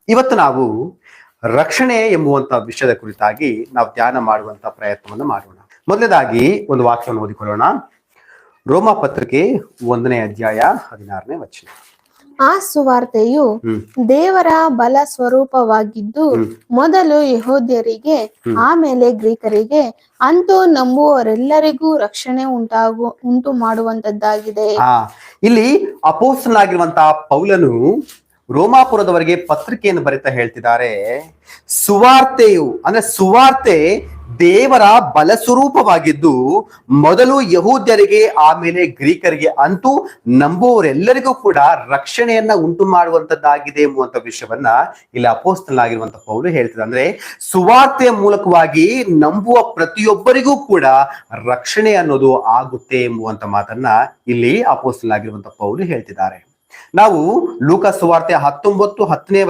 ಇವತ್ತು ನಾವು ರಕ್ಷಣೆ ಎಂಬುವಂತ ವಿಷಯದ ಕುರಿತಾಗಿ ನಾವು ಧ್ಯಾನ ಮಾಡುವಂತ ಪ್ರಯತ್ನವನ್ನು ಮಾಡೋಣ. ಮೊದಲನೇದಾಗಿ ಒಂದು ವಾಕ್ಯವನ್ನು ಓದಿಕೊಳ್ಳೋಣ. ರೋಮ ಪತ್ರಿಕೆ 1ನೇ ಅಧ್ಯಾಯ 16ನೇ ವಚನ. ಆ ಸುವಾರ್ತೆಯು ದೇವರ ಬಲ ಸ್ವರೂಪವಾಗಿದ್ದು ಮೊದಲು ಯೆಹೂದ್ಯರಿಗೆ ಆಮೇಲೆ ಗ್ರೀಕರಿಗೆ ಅಂತೂ ನಂಬುವವರೆಲ್ಲರಿಗೂ ರಕ್ಷಣೆ ಉಂಟು ಮಾಡುವಂತದ್ದಾಗಿದೆ. ಇಲ್ಲಿ ಅಪೊಸ್ತಲನಾಗಿರುವಂತಹ ಪೌಲನು ರೋಮಾಪುರದವರಿಗೆ ಪತ್ರಿಕೆಯನ್ನು ಬರಿತಾ ಹೇಳ್ತಿದ್ದಾರೆ, ಸುವಾರ್ತೆಯು ಅಂದ್ರೆ ಸುವಾರ್ತೆ ದೇವರ ಬಲ ಸ್ವರೂಪವಾಗಿದ್ದು ಮೊದಲು ಯಹೂದ್ಯರಿಗೆ ಆಮೇಲೆ ಗ್ರೀಕರಿಗೆ ಅಂತೂ ನಂಬುವವರೆಲ್ಲರಿಗೂ ಕೂಡ ರಕ್ಷಣೆಯನ್ನ ಉಂಟು ಮಾಡುವಂತದ್ದಾಗಿದೆ ಎಂಬುವಂತ ವಿಷಯವನ್ನ ಇಲ್ಲಿ ಅಪೊಸ್ತಲನಾಗಿರುವಂತ ಪೌಲು ಹೇಳ್ತಿದ್ದಾರೆ. ಅಂದ್ರೆ ಸುವಾರ್ತೆಯ ಮೂಲಕವಾಗಿ ನಂಬುವ ಪ್ರತಿಯೊಬ್ಬರಿಗೂ ಕೂಡ ರಕ್ಷಣೆ ಅನ್ನೋದು ಆಗುತ್ತೆ ಎಂಬುವಂತ ಮಾತನ್ನ ಇಲ್ಲಿ ಅಪೊಸ್ತಲನಾಗಿರುವಂತ ಪೌಲು ಹೇಳ್ತಿದ್ದಾರೆ. ನಾವು ಲೂಕ ಸುವಾರ್ತೆ 19ನೇ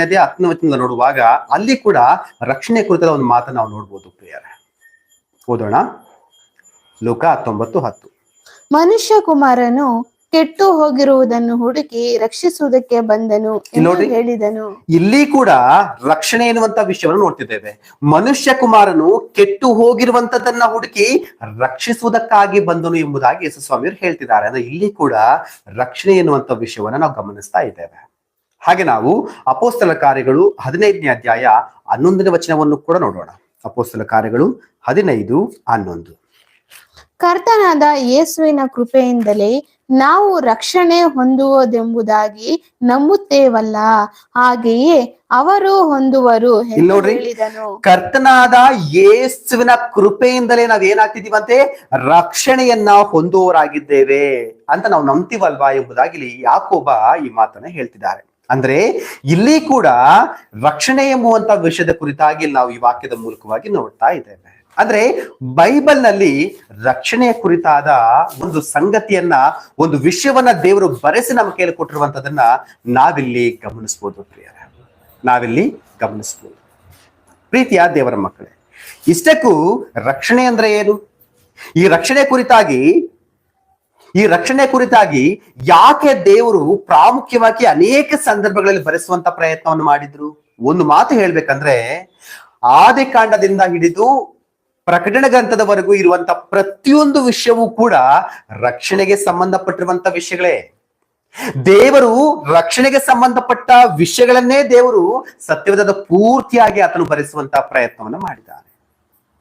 ಅಧ್ಯಾಯ 10ನೇ ವಚನದಿಂದ ನೋಡುವಾಗ ಅಲ್ಲಿ ಕೂಡ ರಕ್ಷಣೆ ಕುರಿತ ಒಂದು ಮಾತನ್ನು ನಾವು ನೋಡ್ಬೋದು ಪ್ರಿಯರೇ. ಓದೋಣ. ಲೂಕ 19:10. ಮನುಷ್ಯ ಕುಮಾರನು ಕೆಟ್ಟು ಹೋಗಿರುವುದನ್ನು ಹುಡುಕಿ ರಕ್ಷಿಸುವುದಕ್ಕೆ ಬಂದನು ಎಂದು ಹೇಳಿದನು. ಇಲ್ಲಿ ಕೂಡ ರಕ್ಷಣೆ ಎನ್ನುವಂತ ವಿಷಯವನ್ನು ನೋಡ್ತಿದ್ದೇವೆ. ಮನುಷ್ಯ ಕುಮಾರನು ಕೆಟ್ಟು ಹೋಗಿರುವಂತದನ್ನ ಹುಡುಕಿ ರಕ್ಷಿಸುವುದಕ್ಕಾಗಿ ಬಂದನು ಎಂಬುದಾಗಿ ಯೇಸು ಸ್ವಾಮಿಯವರು ಹೇಳ್ತಿದ್ದಾರೆ. ಅಂದ್ರೆ ಇಲ್ಲಿ ಕೂಡ ರಕ್ಷಣೆ ಎನ್ನುವಂತ ವಿಷಯವನ್ನ ನಾವು ಗಮನಿಸ್ತಾ ಇದ್ದೇವೆ. ಹಾಗೆ ನಾವು ಅಪೊಸ್ತಲ ಕಾರ್ಯಗಳು 15ನೇ ಅಧ್ಯಾಯ 11ನೇ ವಚನವನ್ನು ಕೂಡ ನೋಡೋಣ. ಅಪೊಸ್ತಲ ಕಾರ್ಯಗಳು 15:11. ಕರ್ತನಾದ ಯೇಸುವಿನ ಕೃಪೆಯಿಂದಲೇ ನಾವು ರಕ್ಷಣೆ ಹೊಂದುವುದೆಂಬುದಾಗಿ ನಂಬುತ್ತೇವಲ್ಲ, ಹಾಗೆಯೇ ಅವರು ಹೊಂದುವರು ಎಂದು ಹೇಳಿದನು. ಕರ್ತನಾದ ಯೇಸುವಿನ ಕೃಪೆಯಿಂದಲೇ ನಾವ್ ಏನಾಗ್ತಿದೀವಂತೆ, ರಕ್ಷಣೆಯನ್ನ ಹೊಂದುವವರಾಗಿದ್ದೇವೆ ಅಂತ ನಾವು ನಂಬ್ತೀವಲ್ವಾ ಎಂಬುದಾಗಿ ಯಾಕೋಬ ಈ ಮಾತನ್ನ ಹೇಳ್ತಿದ್ದಾರೆ. ಅಂದ್ರೆ ಇಲ್ಲಿ ಕೂಡ ರಕ್ಷಣೆ ಎಂಬುವಂತ ವಿಷಯದ ಕುರಿತಾಗಿ ನಾವು ಈ ವಾಕ್ಯದ ಮೂಲಕವಾಗಿ ನೋಡ್ತಾ ಇದ್ದೇವೆ. ಅಂದ್ರೆ ಬೈಬಲ್ ನಲ್ಲಿ ರಕ್ಷಣೆಯ ಕುರಿತಾದ ಒಂದು ಸಂಗತಿಯನ್ನ, ಒಂದು ವಿಷಯವನ್ನ ದೇವರು ಬರೆಸಿ ನಮ್ಮ ಕೈಯಲ್ಲಿ ಕೊಟ್ಟಿರುವಂತದನ್ನ ನಾವಿಲ್ಲಿ ಗಮನಿಸ್ಬೋದು ಪ್ರಿಯರೇ, ನಾವಿಲ್ಲಿ ಗಮನಿಸ್ಬೋದು. ಪ್ರೀತಿಯ ದೇವರ ಮಕ್ಕಳೇ, ಇಷ್ಟಕ್ಕೂ ರಕ್ಷಣೆ ಅಂದ್ರೆ ಏನು, ಈ ರಕ್ಷಣೆ ಕುರಿತಾಗಿ ಯಾಕೆ ದೇವರು ಪ್ರಾಮುಖ್ಯವಾಗಿ ಅನೇಕ ಸಂದರ್ಭಗಳಲ್ಲಿ ಬರೆಸುವಂತ ಪ್ರಯತ್ನವನ್ನು ಮಾಡಿದ್ರು? ಒಂದು ಮಾತು ಹೇಳ್ಬೇಕಂದ್ರೆ, ಆದಿಕಾಂಡದಿಂದ ಹಿಡಿದು ಪ್ರಕಟಣೆ ಗ್ರಂಥದವರೆಗೂ ಇರುವಂತ ಪ್ರತಿಯೊಂದು ವಿಷಯವೂ ಕೂಡ ರಕ್ಷಣೆಗೆ ಸಂಬಂಧಪಟ್ಟಿರುವಂತ ವಿಷಯಗಳೇ. ದೇವರು ರಕ್ಷಣೆಗೆ ಸಂಬಂಧಪಟ್ಟ ವಿಷಯಗಳನ್ನೇ ದೇವರು ಸತ್ಯವೇದದ ಪೂರ್ತಿಯಾಗಿ ಆತನು ಬರೆಸುವಂತ ಪ್ರಯತ್ನವನ್ನ ಮಾಡಿದ್ದಾನೆ.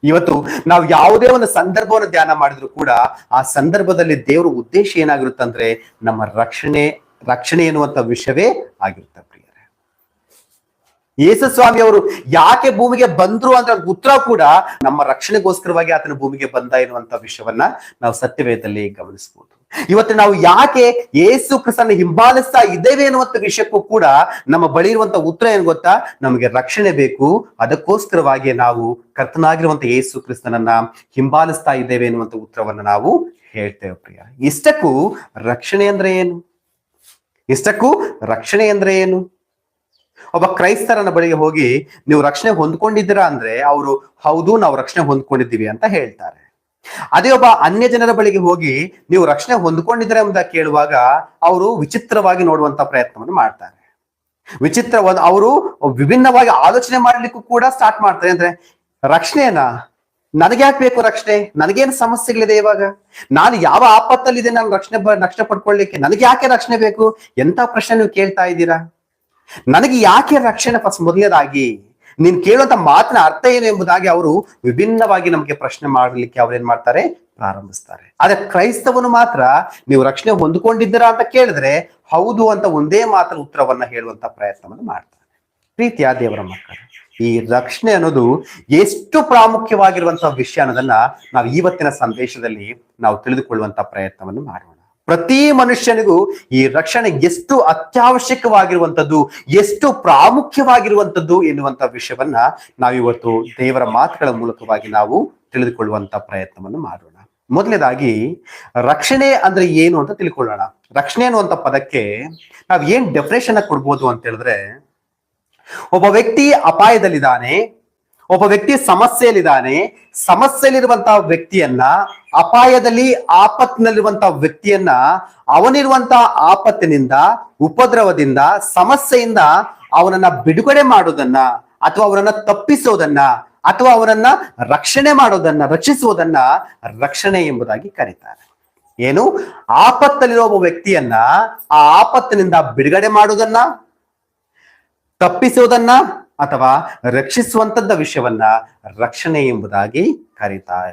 ಇವತ್ತು ನಾವು ಯಾವುದೇ ಒಂದು ಸಂದರ್ಭವನ್ನು ಧ್ಯಾನ ಮಾಡಿದ್ರು ಕೂಡ ಆ ಸಂದರ್ಭದಲ್ಲಿ ದೇವರ ಉದ್ದೇಶ ಏನಾಗಿರುತ್ತಂದ್ರೆ ನಮ್ಮ ರಕ್ಷಣೆ ಎನ್ನುವಂತ ವಿಷಯವೇ ಆಗಿರುತ್ತೆ. ಯೇಸು ಸ್ವಾಮಿ ಅವರು ಯಾಕೆ ಭೂಮಿಗೆ ಬಂದ್ರು ಅಂತ ಉತ್ತರ ಕೂಡ ನಮ್ಮ ರಕ್ಷಣೆಗೋಸ್ಕರವಾಗಿ ಆತನ ಭೂಮಿಗೆ ಬಂದ ಎನ್ನುವಂತ ವಿಷಯವನ್ನ ನಾವು ಸತ್ಯವೇದದಲ್ಲಿ ಗಮನಿಸಬಹುದು. ಇವತ್ತು ನಾವು ಯಾಕೆ ಯೇಸು ಕ್ರಿಸ್ತನ ಹಿಂಬಾಲಿಸ್ತಾ ಇದ್ದೇವೆ ಎನ್ನುವಂತ ವಿಷಯಕ್ಕೂ ಕೂಡ ನಮ್ಮ ಬಳಿ ಇರುವಂತ ಉತ್ತರ ಏನ್ ಗೊತ್ತಾ, ನಮಗೆ ರಕ್ಷಣೆ ಬೇಕು, ಅದಕ್ಕೋಸ್ಕರವಾಗಿ ನಾವು ಕರ್ತನಾಗಿರುವಂತ ಯೇಸು ಕ್ರಿಸ್ತನನ್ನ ಹಿಂಬಾಲಿಸ್ತಾ ಇದ್ದೇವೆ ಎನ್ನುವಂತ ಉತ್ತರವನ್ನ ನಾವು ಹೇಳ್ತೇವೆ ಪ್ರಿಯ. ಇಷ್ಟಕ್ಕೂ ರಕ್ಷಣೆ ಅಂದ್ರೆ ಏನು? ಒಬ್ಬ ಕ್ರೈಸ್ತರನ ಬಳಿಗೆ ಹೋಗಿ ನೀವು ರಕ್ಷಣೆ ಹೊಂದ್ಕೊಂಡಿದ್ದೀರಾ ಅಂದ್ರೆ ಅವರು ಹೌದು, ನಾವು ರಕ್ಷಣೆ ಹೊಂದ್ಕೊಂಡಿದ್ದೀವಿ ಅಂತ ಹೇಳ್ತಾರೆ. ಅದೇ ಒಬ್ಬ ಅನ್ಯ ಜನರ ಬಳಿಗೆ ಹೋಗಿ ನೀವು ರಕ್ಷಣೆ ಹೊಂದ್ಕೊಂಡಿದ್ದೀರಾ ಎಂಬುದ ಕೇಳುವಾಗ ಅವರು ವಿಚಿತ್ರವಾಗಿ ನೋಡುವಂತ ಪ್ರಯತ್ನವನ್ನು ಮಾಡ್ತಾರೆ. ಅವರು ವಿಭಿನ್ನವಾಗಿ ಆಲೋಚನೆ ಮಾಡ್ಲಿಕ್ಕೂ ಕೂಡ ಸ್ಟಾರ್ಟ್ ಮಾಡ್ತಾರೆ. ಅಂದ್ರೆ ರಕ್ಷಣೆನಾ, ನನಗೆ ಯಾಕೆ ಬೇಕು ರಕ್ಷಣೆ? ನನಗೇನು ಸಮಸ್ಯೆಗಳಿದೆ? ಇವಾಗ ನಾನು ಯಾವ ಆಪತ್ತಲ್ಲಿದೆ, ನಾನು ರಕ್ಷಣೆ ಪಡ್ಕೊಳ್ಳಿಕ್ಕೆ ನನಗೆ ಯಾಕೆ ರಕ್ಷಣೆ ಬೇಕು? ಎಂತ ಪ್ರಶ್ನೆ ನೀವು ಕೇಳ್ತಾ ಇದ್ದೀರಾ? ನನಗೆ ಯಾಕೆ ರಕ್ಷಣೆ? ಫಸ್ಟ್ ಮೊದಲನೇದಾಗಿ ನೀನ್ ಕೇಳುವಂತ ಮಾತಿನ ಅರ್ಥ ಏನು ಎಂಬುದಾಗಿ ಅವರು ವಿಭಿನ್ನವಾಗಿ ನಮಗೆ ಪ್ರಶ್ನೆ ಮಾಡಲಿಕ್ಕೆ ಅವ್ರೇನ್ ಮಾಡ್ತಾರೆ, ಪ್ರಾರಂಭಿಸ್ತಾರೆ. ಆದ್ರೆ ಕ್ರೈಸ್ತವನು ಮಾತ್ರ ನೀವು ರಕ್ಷಣೆ ಹೊಂದ್ಕೊಂಡಿದ್ದೀರಾ ಅಂತ ಕೇಳಿದ್ರೆ ಹೌದು ಅಂತ ಒಂದೇ ಮಾತ್ರ ಉತ್ತರವನ್ನ ಹೇಳುವಂತ ಪ್ರಯತ್ನವನ್ನು ಮಾಡ್ತಾರೆ. ಪ್ರೀತಿಯ ದೇವರ ಮಕ್ಕಳು, ಈ ರಕ್ಷಣೆ ಅನ್ನೋದು ಎಷ್ಟು ಪ್ರಾಮುಖ್ಯವಾಗಿರುವಂತಹ ವಿಷಯ ಅನ್ನೋದನ್ನ ನಾವು ಇವತ್ತಿನ ಸಂದೇಶದಲ್ಲಿ ನಾವು ತಿಳಿದುಕೊಳ್ಳುವಂತ ಪ್ರಯತ್ನವನ್ನು ಮಾಡೋಣ. ಪ್ರತಿ ಮನುಷ್ಯನಿಗೂ ಈ ರಕ್ಷಣೆ ಎಷ್ಟು ಅತ್ಯವಶ್ಯಕವಾಗಿರುವಂಥದ್ದು, ಎಷ್ಟು ಪ್ರಾಮುಖ್ಯವಾಗಿರುವಂಥದ್ದು ಎನ್ನುವಂತ ವಿಷಯವನ್ನ ನಾವಿವತ್ತು ದೇವರ ಮಾತುಗಳ ಮೂಲಕವಾಗಿ ನಾವು ತಿಳಿದುಕೊಳ್ಳುವಂತ ಪ್ರಯತ್ನವನ್ನು ಮಾಡೋಣ. ಮೊದಲನೇದಾಗಿ ರಕ್ಷಣೆ ಅಂದ್ರೆ ಏನು ಅಂತ ತಿಳ್ಕೊಳ್ಳೋಣ. ರಕ್ಷಣೆ ಅನ್ನುವಂಥ ಪದಕ್ಕೆ ನಾವ್ ಏನ್ ಡೆಫಿನೇಷನ್ ಕೊಡ್ಬೋದು ಅಂತ ಹೇಳಿದ್ರೆ, ಒಬ್ಬ ವ್ಯಕ್ತಿ ಅಪಾಯದಲ್ಲಿದ್ದಾನೆ, ಒಬ್ಬ ವ್ಯಕ್ತಿ ಸಮಸ್ಯೆಯಲ್ಲಿರುವಂತಹ ವ್ಯಕ್ತಿಯನ್ನ, ಅಪಾಯದಲ್ಲಿ ಆಪತ್ತಿನಲ್ಲಿರುವಂತಹ ವ್ಯಕ್ತಿಯನ್ನ ಅವನಿರುವಂತಹ ಆಪತ್ತಿನಿಂದ, ಉಪದ್ರವದಿಂದ, ಸಮಸ್ಯೆಯಿಂದ ಅವನನ್ನ ಬಿಡುಗಡೆ ಮಾಡೋದನ್ನ ಅಥವಾ ಅವನನ್ನ ತಪ್ಪಿಸೋದನ್ನ ಅಥವಾ ಅವನನ್ನ ರಕ್ಷಣೆ ಮಾಡೋದನ್ನ ರಕ್ಷಿಸುವುದನ್ನ ರಕ್ಷಣೆ ಎಂಬುದಾಗಿ ಕರೀತಾರೆ. ಏನು? ಆಪತ್ತಲ್ಲಿರುವ ಒಬ್ಬ ವ್ಯಕ್ತಿಯನ್ನ ಆ ಆಪತ್ತಿನಿಂದ ಬಿಡುಗಡೆ ಮಾಡುವುದನ್ನ, ತಪ್ಪಿಸುವುದನ್ನ ಅಥವಾ ರಕ್ಷಿಸುವಂತದ್ದ ವಿಷಯವನ್ನ ರಕ್ಷಣೆ ಎಂಬುದಾಗಿ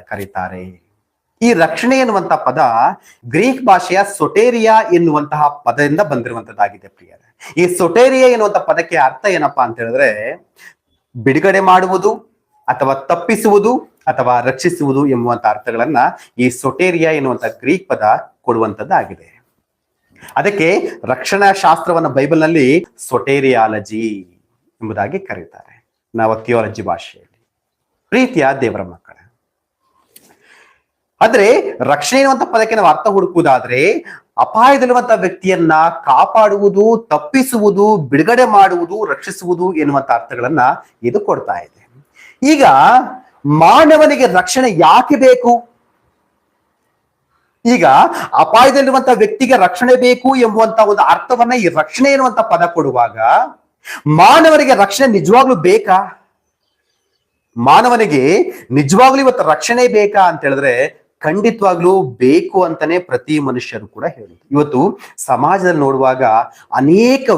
ಕರೀತಾರೆ. ಈ ರಕ್ಷಣೆ ಎನ್ನುವಂತ ಪದ ಗ್ರೀಕ್ ಭಾಷೆಯ ಸೊಟೇರಿಯಾ ಎನ್ನುವಂತಹ ಪದದಿಂದ ಬಂದಿರುವಂತದ್ದಾಗಿದೆ ಪ್ರಿಯರೇ. ಈ ಸೊಟೇರಿಯಾ ಎನ್ನುವಂತ ಪದಕ್ಕೆ ಅರ್ಥ ಏನಪ್ಪಾ ಅಂತ ಹೇಳಿದ್ರೆ ಬಿಡುಗಡೆ ಮಾಡುವುದು ಅಥವಾ ತಪ್ಪಿಸುವುದು ಅಥವಾ ರಕ್ಷಿಸುವುದು ಎಂಬುವಂತ ಅರ್ಥಗಳನ್ನ ಈ ಸೊಟೇರಿಯಾ ಎನ್ನುವಂತ ಗ್ರೀಕ್ ಪದ ಕೊಡುವಂತದ್ದಾಗಿದೆ. ಅದಕ್ಕೆ ರಕ್ಷಣಾ ಶಾಸ್ತ್ರವನ್ನ ಬೈಬಲ್ನಲ್ಲಿ ಸೊಟೇರಿಯಾಲಜಿ ಎಂಬುದಾಗಿ ಕರೀತಾರೆ, ನಾವು ಥಿಯಾಲಜಿ ಭಾಷೆಯಲ್ಲಿ. ಪ್ರೀತಿಯ ದೇವರ ಮಕ್ಕಳ, ಆದ್ರೆ ರಕ್ಷಣೆ ಎನ್ನುವಂತ ಪದಕ್ಕೆ ನಾವು ಅರ್ಥ ಹುಡುಕುವುದಾದ್ರೆ ಅಪಾಯದಲ್ಲಿರುವಂತ ವ್ಯಕ್ತಿಯನ್ನ ಕಾಪಾಡುವುದು, ತಪ್ಪಿಸುವುದು, ಬಿಡುಗಡೆ ಮಾಡುವುದು, ರಕ್ಷಿಸುವುದು ಎನ್ನುವಂತ ಅರ್ಥಗಳನ್ನ ಇದು ಕೊಡ್ತಾ ಇದೆ. ಈಗ ಮಾನವನಿಗೆ ರಕ್ಷಣೆ ಯಾಕೆ ಬೇಕು? ಈಗ ಅಪಾಯದಲ್ಲಿರುವಂತ ವ್ಯಕ್ತಿಗೆ ರಕ್ಷಣೆ ಬೇಕು ಎಂಬುವಂತ ಒಂದು ಅರ್ಥವನ್ನ ಈ ರಕ್ಷಣೆ ಎನ್ನುವಂತ ಪದ ಕೊಡುವಾಗ ಮಾನವನಿಗೆ ರಕ್ಷಣೆ ನಿಜವಾಗ್ಲೂ ಬೇಕಾ? ಮಾನವನಿಗೆ ನಿಜವಾಗ್ಲೂ ಇವತ್ತು ರಕ್ಷಣೆ ಬೇಕಾ ಅಂತ ಹೇಳಿದ್ರೆ ಖಂಡಿತವಾಗ್ಲೂ ಬೇಕು ಅಂತಾನೆ ಪ್ರತಿ ಮನುಷ್ಯರು ಕೂಡ ಹೇಳುದು. ಇವತ್ತು ಸಮಾಜದಲ್ಲಿ ನೋಡುವಾಗ ಅನೇಕ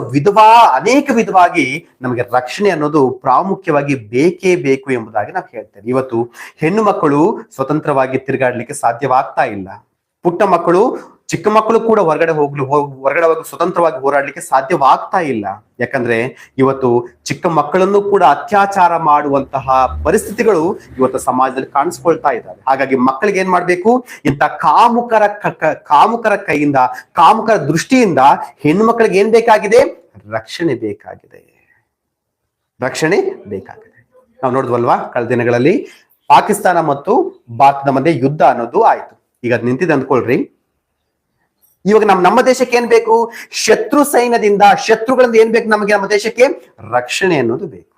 ವಿಧವಾಗಿ ನಮಗೆ ರಕ್ಷಣೆ ಅನ್ನೋದು ಪ್ರಾಮುಖ್ಯವಾಗಿ ಬೇಕೇ ಬೇಕು ಎಂಬುದಾಗಿ ನಾವು ಹೇಳ್ತೇವೆ. ಇವತ್ತು ಹೆಣ್ಣು ಮಕ್ಕಳು ಸ್ವತಂತ್ರವಾಗಿ ತಿರುಗಾಡ್ಲಿಕ್ಕೆ ಸಾಧ್ಯವಾಗ್ತಾ ಇಲ್ಲ. ಪುಟ್ಟ ಮಕ್ಕಳು, ಚಿಕ್ಕ ಮಕ್ಕಳು ಕೂಡ ಹೊರಗಡೆ ಹೋಗಿ ಸ್ವತಂತ್ರವಾಗಿ ಹೋರಾಡ್ಲಿಕ್ಕೆ ಸಾಧ್ಯವಾಗ್ತಾ ಇಲ್ಲ. ಯಾಕಂದ್ರೆ ಇವತ್ತು ಚಿಕ್ಕ ಮಕ್ಕಳನ್ನು ಕೂಡ ಅತ್ಯಾಚಾರ ಮಾಡುವಂತಹ ಪರಿಸ್ಥಿತಿಗಳು ಇವತ್ತು ಸಮಾಜದಲ್ಲಿ ಕಾಣಿಸ್ಕೊಳ್ತಾ ಇದ್ದಾವೆ. ಹಾಗಾಗಿ ಮಕ್ಕಳಿಗೆ ಏನ್ ಮಾಡ್ಬೇಕು? ಇಂಥ ಕಾಮುಕರ ಕೈಯಿಂದ, ಕಾಮುಕರ ದೃಷ್ಟಿಯಿಂದ ಹೆಣ್ಣು ಮಕ್ಕಳಿಗೆ ಏನ್ ಬೇಕಾಗಿದೆ? ರಕ್ಷಣೆ ಬೇಕಾಗಿದೆ. ರಕ್ಷಣೆ ಬೇಕಾಗಿದೆ. ನಾವು ನೋಡಿದ್ವಲ್ವಾ ಕಳೆದ ದಿನಗಳಲ್ಲಿ ಪಾಕಿಸ್ತಾನ ಮತ್ತು ಭಾರತದ ಮಧ್ಯೆ ಯುದ್ಧ ಅನ್ನೋದು ಆಯ್ತು. ಈಗ ಅದು ನಿಂತಿದೆ ಅಂದ್ಕೊಳ್ರಿ. ಇವಾಗ ನಮ್ಮ ದೇಶಕ್ಕೆ ಏನ್ ಬೇಕು? ಶತ್ರು ಸೈನ್ಯದಿಂದ, ಶತ್ರುಗಳಿಂದ ಏನ್ ಬೇಕು ನಮಗೆ? ನಮ್ಮ ದೇಶಕ್ಕೆ ರಕ್ಷಣೆ ಅನ್ನೋದು ಬೇಕು.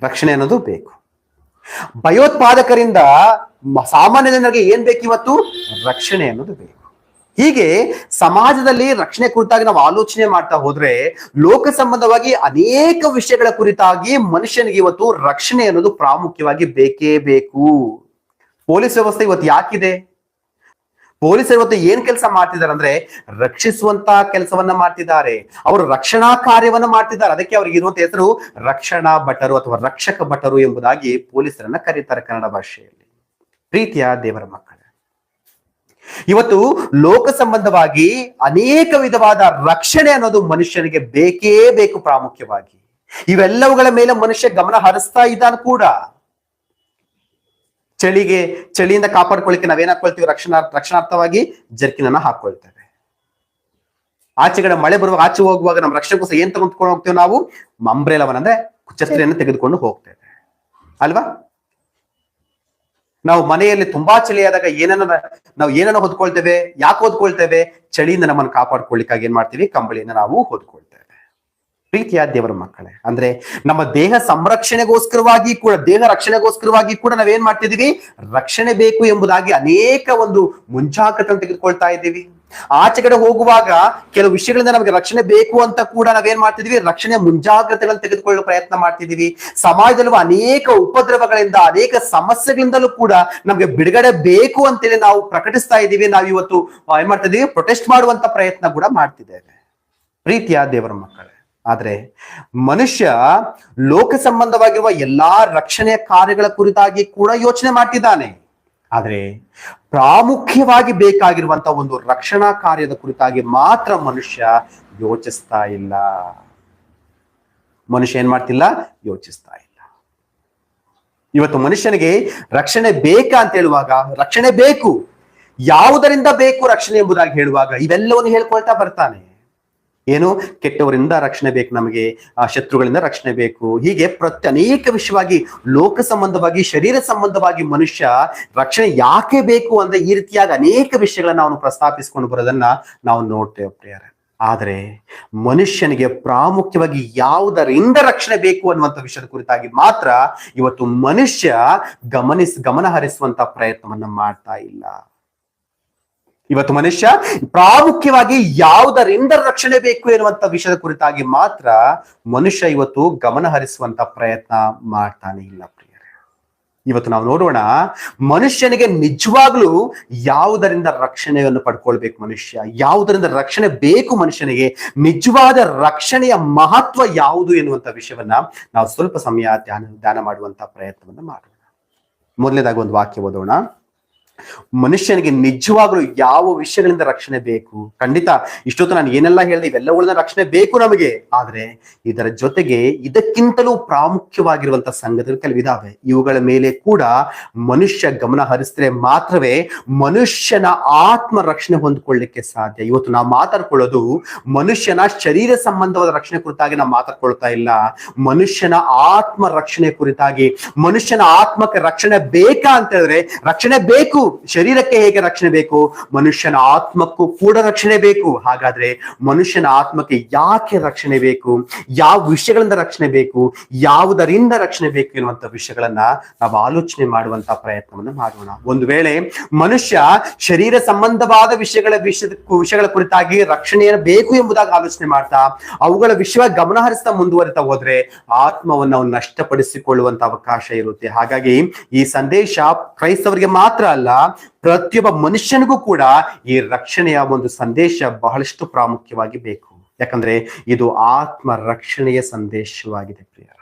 ರಕ್ಷಣೆ ಅನ್ನೋದು ಬೇಕು. ಭಯೋತ್ಪಾದಕರಿಂದ ಸಾಮಾನ್ಯ ಜನರಿಗೆ ಏನ್ ಬೇಕು ಇವತ್ತು? ರಕ್ಷಣೆ ಅನ್ನೋದು ಬೇಕು. ಹೀಗೆ ಸಮಾಜದಲ್ಲಿ ರಕ್ಷಣೆ ಕುರಿತಾಗಿ ನಾವು ಆಲೋಚನೆ ಮಾಡ್ತಾ ಹೋದ್ರೆ ಲೋಕ ಸಂಬಂಧವಾಗಿ ಅನೇಕ ವಿಷಯಗಳ ಕುರಿತಾಗಿ ಮನುಷ್ಯನಿಗೆ ಇವತ್ತು ರಕ್ಷಣೆ ಅನ್ನೋದು ಪ್ರಾಮುಖ್ಯವಾಗಿ ಬೇಕೇ ಬೇಕು. ಪೊಲೀಸ್ ವ್ಯವಸ್ಥೆ ಇವತ್ತು ಯಾಕಿದೆ? ಪೊಲೀಸರು ಇವತ್ತು ಏನ್ ಕೆಲಸ ಮಾಡ್ತಿದ್ದಾರೆ ಅಂದ್ರೆ ರಕ್ಷಿಸುವಂತ ಕೆಲಸವನ್ನ ಮಾಡ್ತಿದ್ದಾರೆ. ಅವರು ರಕ್ಷಣಾ ಕಾರ್ಯವನ್ನ ಮಾಡ್ತಿದ್ದಾರೆ. ಅದಕ್ಕೆ ಅವ್ರಿಗೆ ಇರುವಂತ ಹೆಸರು ರಕ್ಷಣಾ ಭಟರು ಅಥವಾ ರಕ್ಷಕ ಭಟರು ಎಂಬುದಾಗಿ ಪೊಲೀಸರನ್ನ ಕರೀತಾರೆ ಕನ್ನಡ ಭಾಷೆಯಲ್ಲಿ. ಪ್ರೀತಿಯ ದೇವರ ಮಕ್ಕಳೇ, ಇವತ್ತು ಲೋಕ ಸಂಬಂಧವಾಗಿ ಅನೇಕ ವಿಧವಾದ ರಕ್ಷಣೆ ಅನ್ನೋದು ಮನುಷ್ಯನಿಗೆ ಬೇಕೇ ಬೇಕು ಪ್ರಾಮುಖ್ಯವಾಗಿ. ಇವೆಲ್ಲವುಗಳ ಮೇಲೆ ಮನುಷ್ಯ ಗಮನ ಹರಿಸ್ತಾ ಇದ್ದಾನ ಕೂಡ. ಚಳಿಯಿಂದ ಕಾಪಾಡ್ಕೊಳ್ಳಿಕ್ಕೆ ನಾವೇನ್ ಹಾಕೊಳ್ತೀವಿ? ರಕ್ಷಣಾರ್ಥವಾಗಿ ಜರ್ಕಿನನ್ನ ಹಾಕೊಳ್ತೇವೆ. ಆಚೆಗಡೆ ಮಳೆ ಬರುವಾಗ, ಆಚೆ ಹೋಗುವಾಗ ನಮ್ಮ ರಕ್ಷಣೆಗೋಸ್ಕರ ಏನ್ ತೆಗೆದುಕೊಂಡು ಹೋಗ್ತೇವೆ? ನಾವು ಅಂಬ್ರೆಲವನ್ನ ಅಂದ್ರೆ ಛತ್ರಿಯನ್ನು ತೆಗೆದುಕೊಂಡು ಹೋಗ್ತೇವೆ ಅಲ್ವಾ? ನಾವು ಮನೆಯಲ್ಲಿ ತುಂಬಾ ಚಳಿಯಾದಾಗ ನಾವು ಏನನ್ನ ಹೊದ್ಕೊಳ್ತೇವೆ? ಯಾಕೆ ಹೊದ್ಕೊಳ್ತೇವೆ? ಚಳಿಯಿಂದ ನಮ್ಮನ್ನು ಕಾಪಾಡ್ಕೊಳ್ಳಿಕ್ಕಾಗಿ ಏನ್ ಮಾಡ್ತೀವಿ? ಕಂಬಳಿಯನ್ನು ನಾವು ಹೊದ್ಕೊಳ್ತೇವೆ. ಪ್ರೀತಿಯ ದೇವರ ಮಕ್ಕಳೇ, ಅಂದ್ರೆ ನಮ್ಮ ದೇಹ ಸಂರಕ್ಷಣೆಗೋಸ್ಕರವಾಗಿ ಕೂಡ, ದೇಹ ರಕ್ಷಣೆಗೋಸ್ಕರವಾಗಿ ಕೂಡ ನಾವೇನ್ ಮಾಡ್ತಿದೀವಿ? ರಕ್ಷಣೆ ಬೇಕು ಎಂಬುದಾಗಿ ಅನೇಕ ಒಂದು ಮುಂಜಾಗ್ರತೆ ತೆಗೆದುಕೊಳ್ತಾ ಇದ್ದೀವಿ. ಆಚೆಗಡೆ ಹೋಗುವಾಗ ಕೆಲವು ವಿಷಯಗಳಿಂದ ನಮಗೆ ರಕ್ಷಣೆ ಬೇಕು ಅಂತ ಕೂಡ ನಾವೇನ್ ಮಾಡ್ತಿದೀವಿ? ರಕ್ಷಣೆ ಮುಂಜಾಗ್ರತೆಗಳನ್ನು ತೆಗೆದುಕೊಳ್ಳಲು ಪ್ರಯತ್ನ ಮಾಡ್ತಿದೀವಿ. ಸಮಾಜದಲ್ಲೂ ಅನೇಕ ಉಪದ್ರವಗಳಿಂದ, ಅನೇಕ ಸಮಸ್ಯೆಗಳಿಂದಲೂ ಕೂಡ ನಮ್ಗೆ ಬಿಡುಗಡೆ ಬೇಕು ಅಂತೇಳಿ ನಾವು ಪ್ರಕಟಿಸ್ತಾ ಇದ್ದೀವಿ. ನಾವು ಇವತ್ತು ಏನ್ ಮಾಡ್ತಾ ಇದೀವಿ? ಪ್ರೊಟೆಸ್ಟ್ ಮಾಡುವಂತ ಪ್ರಯತ್ನ ಕೂಡ ಮಾಡ್ತಿದ್ದೇವೆ. ಪ್ರೀತಿಯ ದೇವರ ಮಕ್ಕಳೇ, ಆದ್ರೆ ಮನುಷ್ಯ ಲೋಕ ಸಂಬಂಧವಾಗಿರುವ ಎಲ್ಲಾ ರಕ್ಷಣೆಯ ಕಾರ್ಯಗಳ ಕುರಿತಾಗಿ ಕೂಡ ಯೋಚನೆ ಮಾಡ್ತಿದ್ದಾನೆ. ಆದ್ರೆ ಪ್ರಾಮುಖ್ಯವಾಗಿ ಬೇಕಾಗಿರುವಂತ ಒಂದು ರಕ್ಷಣಾ ಕಾರ್ಯದ ಕುರಿತಾಗಿ ಮಾತ್ರ ಮನುಷ್ಯ ಯೋಚಿಸ್ತಾ ಇಲ್ಲ. ಮನುಷ್ಯ ಏನ್ ಮಾಡ್ತಿಲ್ಲ? ಯೋಚಿಸ್ತಾ ಇಲ್ಲ. ಇವತ್ತು ಮನುಷ್ಯನಿಗೆ ರಕ್ಷಣೆ ಬೇಕಾ ಅಂತ ಹೇಳುವಾಗ, ರಕ್ಷಣೆ ಬೇಕು, ಯಾವುದರಿಂದ ಬೇಕು ರಕ್ಷಣೆ ಎಂಬುದಾಗಿ ಹೇಳುವಾಗ ಇವೆಲ್ಲವನ್ನು ಹೇಳ್ಕೊಳ್ತಾ ಬರ್ತಾನೆ. ಏನು? ಕೆಟ್ಟವರಿಂದ ರಕ್ಷಣೆ ಬೇಕು ನಮಗೆ, ಶತ್ರುಗಳಿಂದ ರಕ್ಷಣೆ ಬೇಕು. ಹೀಗೆ ಅನೇಕ ವಿಷಯವಾಗಿ, ಲೋಕ ಸಂಬಂಧವಾಗಿ, ಶರೀರ ಸಂಬಂಧವಾಗಿ ಮನುಷ್ಯ ರಕ್ಷಣೆ ಯಾಕೆ ಬೇಕು ಅಂದ್ರೆ ಈ ರೀತಿಯಾಗಿ ಅನೇಕ ವಿಷಯಗಳನ್ನ ಅವನು ಪ್ರಸ್ತಾಪಿಸಿಕೊಂಡು ಬರೋದನ್ನ ನಾವು ನೋಡ್ತೇವೆ ಪ್ರಿಯರೇ. ಆದ್ರೆ ಮನುಷ್ಯನಿಗೆ ಪ್ರಾಮುಖ್ಯವಾಗಿ ಯಾವುದರಿಂದ ರಕ್ಷಣೆ ಬೇಕು ಅನ್ನುವಂಥ ವಿಷಯದ ಕುರಿತಾಗಿ ಮಾತ್ರ ಇವತ್ತು ಮನುಷ್ಯ ಗಮನ ಹರಿಸುವಂತ ಪ್ರಯತ್ನವನ್ನ ಮಾಡ್ತಾ ಇಲ್ಲ. ಇವತ್ತು ಮನುಷ್ಯ ಪ್ರಾಮುಖ್ಯವಾಗಿ ಯಾವುದರಿಂದ ರಕ್ಷಣೆ ಬೇಕು ಎನ್ನುವಂತ ವಿಷಯದ ಕುರಿತಾಗಿ ಮಾತ್ರ ಮನುಷ್ಯ ಇವತ್ತು ಗಮನ ಹರಿಸುವಂತ ಪ್ರಯತ್ನ ಮಾಡ್ತಾನೆ ಇಲ್ಲ ಪ್ರಿಯರೇ. ಇವತ್ತು ನಾವು ನೋಡೋಣ, ಮನುಷ್ಯನಿಗೆ ನಿಜವಾಗ್ಲೂ ಯಾವುದರಿಂದ ರಕ್ಷಣೆಯನ್ನು ಪಡ್ಕೊಳ್ಬೇಕು, ಮನುಷ್ಯ ಯಾವುದರಿಂದ ರಕ್ಷಣೆ ಬೇಕು, ಮನುಷ್ಯನಿಗೆ ನಿಜವಾದ ರಕ್ಷಣೆಯ ಮಹತ್ವ ಯಾವುದು ಎನ್ನುವಂತ ವಿಷಯವನ್ನ ನಾವು ಸ್ವಲ್ಪ ಸಮಯ ಧ್ಯಾನ ಮಾಡುವಂತ ಪ್ರಯತ್ನವನ್ನ ಮಾಡೋಣ. ಮೊದಲನೇದಾಗಿ ಒಂದು ವಾಕ್ಯ ಓದೋಣ. ಮನುಷ್ಯನಿಗೆ ನಿಜವಾಗ್ಲೂ ಯಾವ ವಿಷಯಗಳಿಂದ ರಕ್ಷಣೆ ಬೇಕು? ಖಂಡಿತ ಇಷ್ಟೊತ್ತು ನಾನು ಏನೆಲ್ಲ ಹೇಳಿದೆ ಇವೆಲ್ಲವುಗಳಿಂದ ರಕ್ಷಣೆ ಬೇಕು ನಮಗೆ, ಆದ್ರೆ ಇದರ ಜೊತೆಗೆ ಇದಕ್ಕಿಂತಲೂ ಪ್ರಾಮುಖ್ಯವಾಗಿರುವಂತಹ ಸಂಗತಿಗಳು ಕೆಲವಿದಾವೆ. ಇವುಗಳ ಮೇಲೆ ಕೂಡ ಮನುಷ್ಯ ಗಮನ ಹರಿಸಿದ್ರೆ ಮಾತ್ರವೇ ಮನುಷ್ಯನ ಆತ್ಮ ರಕ್ಷಣೆ ಹೊಂದ್ಕೊಳ್ಳಿಕ್ಕೆ ಸಾಧ್ಯ. ಇವತ್ತು ನಾವು ಮಾತಾಡ್ಕೊಳ್ಳೋದು ಮನುಷ್ಯನ ಶರೀರ ಸಂಬಂಧವಾದ ರಕ್ಷಣೆ ಕುರಿತಾಗಿ ನಾವು ಮಾತಾಡ್ಕೊಳ್ತಾ ಇಲ್ಲ, ಮನುಷ್ಯನ ಆತ್ಮ ರಕ್ಷಣೆ ಕುರಿತಾಗಿ. ಮನುಷ್ಯನ ಆತ್ಮಕ್ಕೆ ರಕ್ಷಣೆ ಬೇಕಾ ಅಂತ ಹೇಳಿದ್ರೆ ರಕ್ಷಣೆ ಬೇಕು. ಶರೀರಕ್ಕೆ ಹೇಗೆ ರಕ್ಷಣೆ ಬೇಕು, ಮನುಷ್ಯನ ಆತ್ಮಕ್ಕೂ ಕೂಡ ರಕ್ಷಣೆ ಬೇಕು. ಹಾಗಾದ್ರೆ ಮನುಷ್ಯನ ಆತ್ಮಕ್ಕೆ ಯಾಕೆ ರಕ್ಷಣೆ ಬೇಕು, ಯಾವ ವಿಷಯಗಳಿಂದ ರಕ್ಷಣೆ ಬೇಕು, ಯಾವುದರಿಂದ ರಕ್ಷಣೆ ಬೇಕು ಎನ್ನುವಂತ ವಿಷಯಗಳನ್ನ ನಾವು ಆಲೋಚನೆ ಮಾಡುವಂತ ಪ್ರಯತ್ನವನ್ನು ಮಾಡೋಣ. ಒಂದು ವೇಳೆ ಮನುಷ್ಯ ಶರೀರ ಸಂಬಂಧವಾದ ವಿಷಯಗಳ ಕುರಿತಾಗಿ ರಕ್ಷಣೆಯನ್ನು ಬೇಕು ಎಂಬುದಾಗಿ ಆಲೋಚನೆ ಮಾಡ್ತಾ ಅವುಗಳ ವಿಷಯ ಗಮನ ಹರಿಸ್ತಾ ಮುಂದುವರಿತಾ ಹೋದ್ರೆ ಆತ್ಮವನ್ನು ಅವನು ನಷ್ಟಪಡಿಸಿಕೊಳ್ಳುವಂತ ಅವಕಾಶ ಇರುತ್ತೆ. ಹಾಗಾಗಿ ಈ ಸಂದೇಶ ಕ್ರೈಸ್ತವರಿಗೆ ಮಾತ್ರ ಅಲ್ಲ, ಪ್ರತಿಯೊಬ್ಬ ಮನುಷ್ಯನಿಗೂ ಕೂಡ ಈ ರಕ್ಷಣೆಯ ಒಂದು ಸಂದೇಶ ಬಹಳಷ್ಟು ಪ್ರಾಮುಖ್ಯವಾಗಿ ಬೇಕು. ಯಾಕಂದ್ರೆ ಇದು ಆತ್ಮ ರಕ್ಷಣೆಯ ಸಂದೇಶವಾಗಿದೆ ಪ್ರಿಯರ,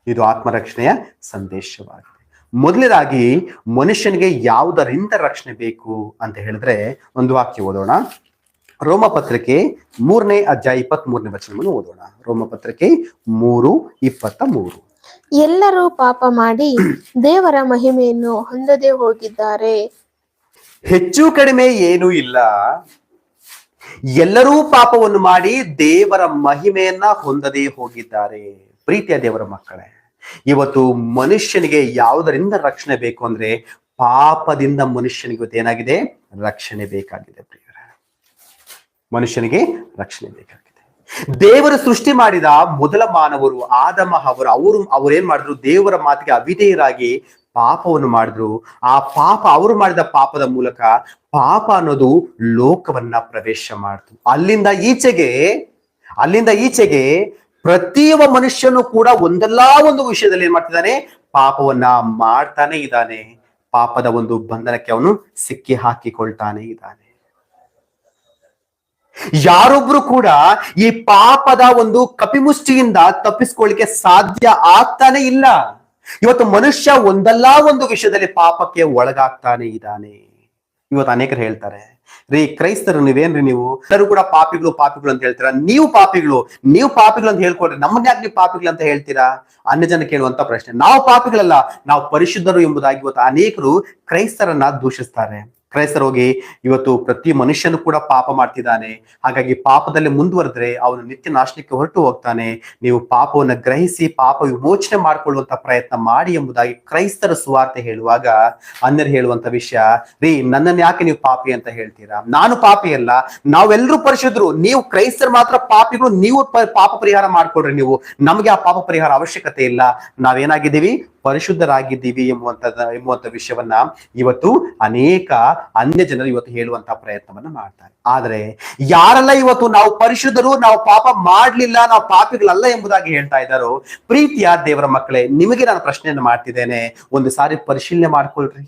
ಇದು ಆತ್ಮ ರಕ್ಷಣೆಯ ಸಂದೇಶವಾಗಿದೆ. ಮೊದಲನೇದಾಗಿ ಮನುಷ್ಯನಿಗೆ ಯಾವುದರಿಂದ ರಕ್ಷಣೆ ಬೇಕು ಅಂತ ಹೇಳಿದ್ರೆ ಒಂದು ವಾಕ್ಯ ಓದೋಣ. ರೋಮ ಪತ್ರಿಕೆ 3ನೇ ಅಧ್ಯಾಯ 23ನೇ ವಚನವನ್ನು ಓದೋಣ. ರೋಮ ಪತ್ರಿಕೆ 3:23. ಎಲ್ಲರೂ ಪಾಪ ಮಾಡಿ ದೇವರ ಮಹಿಮೆಯನ್ನು ಹೊಂದದೆ ಹೋಗಿದ್ದಾರೆ. ಹೆಚ್ಚು ಕಡಿಮೆ ಏನೂ ಇಲ್ಲ, ಎಲ್ಲರೂ ಪಾಪವನ್ನು ಮಾಡಿ ದೇವರ ಮಹಿಮೆಯನ್ನ ಹೊಂದದೇ ಹೋಗಿದ್ದಾರೆ. ಪ್ರೀತಿಯ ದೇವರ ಮಕ್ಕಳೇ, ಇವತ್ತು ಮನುಷ್ಯನಿಗೆ ಯಾವುದರಿಂದ ರಕ್ಷಣೆ ಬೇಕು ಅಂದ್ರೆ ಪಾಪದಿಂದ ಮನುಷ್ಯನಿಗೆ ಇವತ್ತು ಏನಾಗಿದೆ, ರಕ್ಷಣೆ ಬೇಕಾಗಿದೆ ಪ್ರಿಯರ. ಮನುಷ್ಯನಿಗೆ ರಕ್ಷಣೆ ಬೇಕಾಗಿದೆ. ದೇವರು ಸೃಷ್ಟಿ ಮಾಡಿದ ಮೊದಲ ಮಾನವರು ಆದಮ ಅವರೇನ್ ಮಾಡಿದ್ರು, ದೇವರ ಮಾತಿಗೆ ಅವಿಧೇಯರಾಗಿ ಪಾಪವನ್ನು ಮಾಡಿದ್ರು. ಆ ಪಾಪ ಅವರು ಮಾಡಿದ ಪಾಪದ ಮೂಲಕ ಪಾಪ ಅನ್ನೋದು ಲೋಕವನ್ನ ಪ್ರವೇಶ ಮಾಡ್ತು. ಅಲ್ಲಿಂದ ಈಚೆಗೆ ಪ್ರತಿಯೊಬ್ಬ ಮನುಷ್ಯನು ಕೂಡ ಒಂದಲ್ಲಾ ಒಂದು ವಿಷಯದಲ್ಲಿ ಏನ್ ಮಾಡ್ತಿದ್ದಾನೆ, ಪಾಪವನ್ನ ಮಾಡ್ತಾನೆ ಇದ್ದಾನೆ. ಪಾಪದ ಒಂದು ಬಂಧನಕ್ಕೆ ಅವನು ಸಿಕ್ಕಿ ಹಾಕಿಕೊಳ್ತಾನೆ ಇದ್ದಾನೆ. ಯಾರೊಬ್ರು ಕೂಡ ಈ ಪಾಪದ ಒಂದು ಕಪಿಮುಷ್ಟಿಯಿಂದ ತಪ್ಪಿಸ್ಕೊಳ್ಳಿಕ್ಕೆ ಸಾಧ್ಯ ಆಗ್ತಾನೆ ಇಲ್ಲ. ಇವತ್ತು ಮನುಷ್ಯ ಒಂದಲ್ಲ ಒಂದು ವಿಷಯದಲ್ಲಿ ಪಾಪಕ್ಕೆ ಒಳಗಾಗ್ತಾನೆ ಇದ್ದಾನೆ. ಇವತ್ತು ಅನೇಕರು ಹೇಳ್ತಾರೆ, ರೀ ಕ್ರೈಸ್ತರು ನೀವೇನ್ರಿ, ನೀವು ಎಲ್ಲರೂ ಕೂಡ ಪಾಪಿಗಳು ಅಂತ ಹೇಳ್ತೀರಾ, ನೀವು ಪಾಪಿಗಳು ಅಂತ ಹೇಳ್ಕೊಡ್ರಿ, ನಮ್ಮನ್ನ ಯಾಕೆ ನೀವು ಪಾಪಿಗಳು ಅಂತ ಹೇಳ್ತೀರಾ? ಅನ್ಯ ಜನ ಕೇಳುವಂತ ಪ್ರಶ್ನೆ. ನಾವು ಪಾಪಿಗಳಲ್ಲ, ನಾವು ಪರಿಶುದ್ಧರು ಎಂಬುದಾಗಿ ಇವತ್ತು ಅನೇಕರು ಕ್ರೈಸ್ತರನ್ನ ದೂಷಿಸ್ತಾರೆ. ಕ್ರೈಸ್ತರು ಹೋಗಿ ಇವತ್ತು ಪ್ರತಿ ಮನುಷ್ಯನು ಕೂಡ ಪಾಪ ಮಾಡ್ತಿದ್ದಾನೆ, ಹಾಗಾಗಿ ಪಾಪದಲ್ಲಿ ಮುಂದುವರೆದ್ರೆ ಅವನು ನಿತ್ಯ ನಾಶನಕ್ಕೆ ಹೊರಟು ಹೋಗ್ತಾನೆ, ನೀವು ಪಾಪವನ್ನು ಗ್ರಹಿಸಿ ಪಾಪ ವಿಮೋಚನೆ ಮಾಡ್ಕೊಳ್ಳುವಂತ ಪ್ರಯತ್ನ ಮಾಡಿ ಎಂಬುದಾಗಿ ಕ್ರೈಸ್ತರ ಸುವಾರ್ತೆ ಹೇಳುವಾಗ ಅನ್ಯರು ಹೇಳುವಂತ ವಿಷಯ, ರೀ ನನ್ನನ್ನು ಯಾಕೆ ನೀವು ಪಾಪಿ ಅಂತ ಹೇಳ್ತೀರಾ? ನಾನು ಪಾಪಿ ಅಲ್ಲ, ನಾವೆಲ್ಲರೂ ಪರಿಶುದ್ಧರು, ನೀವು ಕ್ರೈಸ್ತರು ಮಾತ್ರ ಪಾಪಿಗಳು, ನೀವು ಪಾಪ ಪರಿಹಾರ ಮಾಡ್ಕೊಡ್ರಿ, ನೀವು ನಮ್ಗೆ ಆ ಪಾಪ ಪರಿಹಾರ ಅವಶ್ಯಕತೆ ಇಲ್ಲ, ನಾವೇನಾಗಿದ್ದೀವಿ, ಪರಿಶುದ್ಧರಾಗಿದ್ದೀವಿ ಎಂಬುವಂತ ವಿಷಯವನ್ನ ಇವತ್ತು ಅನೇಕ ಅನ್ಯ ಜನರು ಇವತ್ತು ಹೇಳುವಂತಹ ಪ್ರಯತ್ನವನ್ನ ಮಾಡ್ತಾರೆ. ಆದ್ರೆ ಯಾರೆಲ್ಲ ಇವತ್ತು ನಾವು ಪರಿಶುದ್ಧರು, ನಾವು ಪಾಪ ಮಾಡ್ಲಿಲ್ಲ, ನಾವು ಪಾಪಿಗಳಲ್ಲ ಎಂಬುದಾಗಿ ಹೇಳ್ತಾ ಇದ್ದಾರೋ, ಪ್ರೀತಿಯ ದೇವರ ಮಕ್ಕಳೇ, ನಿಮಗೆ ನಾನು ಪ್ರಶ್ನೆಯನ್ನು ಮಾಡ್ತಿದ್ದೇನೆ, ಒಂದು ಸಾರಿ ಪರಿಶೀಲನೆ ಮಾಡ್ಕೊಳ್ರಿ.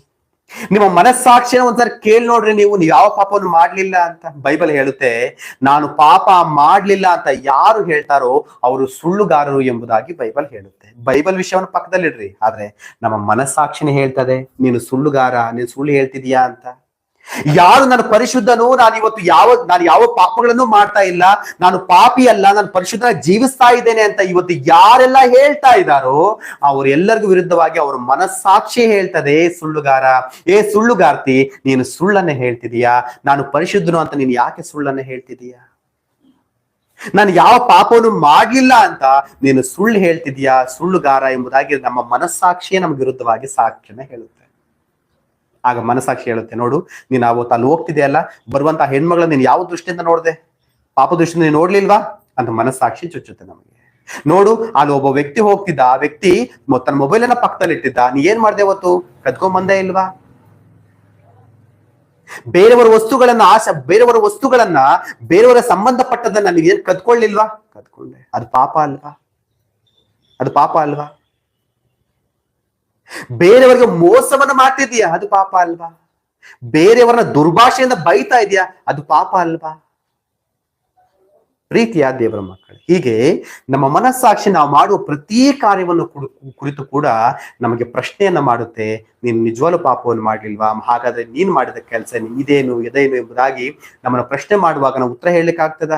ನಿಮ್ಮ ಮನಸ್ಸಾಕ್ಷಿನ ಒಂದ್ಸರಿ ಕೇಳಿ ನೋಡ್ರಿ, ನೀವು ಯಾವ ಪಾಪವನ್ನು ಮಾಡ್ಲಿಲ್ಲ ಅಂತ. ಬೈಬಲ್ ಹೇಳುತ್ತೆ, ನಾನು ಪಾಪ ಮಾಡ್ಲಿಲ್ಲ ಅಂತ ಯಾರು ಹೇಳ್ತಾರೋ ಅವರು ಸುಳ್ಳುಗಾರರು ಎಂಬುದಾಗಿ ಬೈಬಲ್ ಹೇಳುತ್ತೆ. ಬೈಬಲ್ ವಿಷಯವನ್ನು ಪಕ್ಕದಲ್ಲಿಡ್ರಿ, ಆದ್ರೆ ನಮ್ಮ ಮನಸ್ಸಾಕ್ಷಿನೇ ಹೇಳ್ತದೆ ನೀನು ಸುಳ್ಳುಗಾರ, ನೀನು ಸುಳ್ಳು ಹೇಳ್ತಿದೀಯಾ ಅಂತ. ಯಾರು ನಾನು ಪರಿಶುದ್ಧನು, ನಾನು ಯಾವ ಪಾಪಗಳನ್ನು ಮಾಡ್ತಾ ಇಲ್ಲ, ನಾನು ಪಾಪಿ ಅಲ್ಲ, ನಾನು ಪರಿಶುದ್ಧ ಜೀವಿಸ್ತಾ ಇದ್ದೇನೆ ಅಂತ ಇವತ್ತು ಯಾರೆಲ್ಲ ಹೇಳ್ತಾ ಇದ್ದಾರೋ ಅವರೆಲ್ಲರಿಗೂ ವಿರುದ್ಧವಾಗಿ ಅವ್ರ ಮನಸ್ಸಾಕ್ಷಿ ಹೇಳ್ತದೆ, ಸುಳ್ಳುಗಾರ, ಸುಳ್ಳುಗಾರ್ತಿ, ನೀನು ಸುಳ್ಳನ್ನೇ ಹೇಳ್ತಿದೀಯಾ, ನಾನು ಪರಿಶುದ್ಧನು ಅಂತ ನೀನು ಯಾಕೆ ಸುಳ್ಳನ್ನೇ ಹೇಳ್ತಿದೀಯಾ, ನಾನು ಯಾವ ಪಾಪವನ್ನು ಮಾಡ್ಲಿಲ್ಲ ಅಂತ ನೀನು ಸುಳ್ಳು ಹೇಳ್ತಿದೀಯಾ, ಸುಳ್ಳುಗಾರ ಎಂಬುದಾಗಿ ನಮ್ಮ ಮನಸ್ಸಾಕ್ಷಿಯೇ ನಮ್ಗೆ ವಿರುದ್ಧವಾಗಿ ಸಾಕ್ಷಿಯನ್ನ ಹೇಳುತ್ತೆ. ಆಗ ಮನಸ್ಸಾಕ್ಷಿ ಹೇಳುತ್ತೆ, ನೋಡು ನೀನು ಅವತ್ತು ಅಲ್ಲಿ ಹೋಗ್ತಿದೆಯಲ್ಲ, ಬರುವಂತ ಹೆಣ್ಮಗಳನ್ನ ನೀನು ಯಾವ ದೃಷ್ಟಿಯಿಂದ ನೋಡ್ದೆ, ಪಾಪ ದೃಷ್ಟಿಯಿಂದ ನೀನು ನೋಡ್ಲಿಲ್ವಾ ಅಂತ ಮನಸ್ಸಾಕ್ಷಿ ಚುಚ್ಚುತ್ತೆ ನಮಗೆ. ನೋಡು ಅಲ್ಲಿ ಒಬ್ಬ ವ್ಯಕ್ತಿ ಹೋಗ್ತಿದ್ದ, ಆ ವ್ಯಕ್ತಿ ತನ್ನ ಮೊಬೈಲ್ ಅನ್ನ ಪಕ್ಕದಲ್ಲಿ ಇಟ್ಟಿದ್ದ, ನೀ ಏನ್ ಮಾಡ್ದೆ ಅವತ್ತು, ಕದ್ಕೊಂಡ್ ಬಂದೇ ಇಲ್ವಾ? ಬೇರೆಯವರ ವಸ್ತುಗಳನ್ನ ಬೇರೆಯವರ ವಸ್ತುಗಳನ್ನ, ಬೇರೆಯವರ ಸಂಬಂಧಪಟ್ಟದನ್ನ ನೀವೇನ್ ಕದ್ಕೊಳ್ಳಿಲ್ವಾ? ಕದ್ಕೊಂಡೆ. ಅದು ಪಾಪ ಅಲ್ವಾ? ಅದು ಪಾಪ ಅಲ್ವಾ? ಬೇರೆಯವರಿಗೆ ಮೋಸವನ್ನ ಮಾಡ್ತಿದೀಯಾ? ಅದು ಪಾಪ ಅಲ್ವಾ? ಬೇರೆಯವರನ್ನ ದುರ್ಭಾಷೆಯಿಂದ ಬೈತಾ ಇದೆಯಾ? ಅದು ಪಾಪ ಅಲ್ವಾ? ಪ್ರೀತಿಯ ದೇವರ ಮಕ್ಕಳು, ಹೀಗೆ ನಮ್ಮ ಮನಸ್ಸಾಕ್ಷಿ ನಾವು ಮಾಡುವ ಪ್ರತಿ ಕಾರ್ಯವನ್ನು ಕುರಿತು ಕೂಡ ನಮಗೆ ಪ್ರಶ್ನೆಯನ್ನ ಮಾಡುತ್ತೆ. ನೀನು ನಿಜವಾಗ್ಲೂ ಪಾಪವನ್ನು ಮಾಡ್ಲಿಲ್ವಾ? ಹಾಗಾದ್ರೆ ನೀನ್ ಮಾಡಿದ ಕೆಲಸ ಇದೇನು ಎಂಬುದಾಗಿ ನಮ್ಮನ್ನ ಪ್ರಶ್ನೆ ಮಾಡುವಾಗ ನಾವು ಉತ್ತರ ಹೇಳಲಿಕ್ಕೆ ಆಗ್ತದ?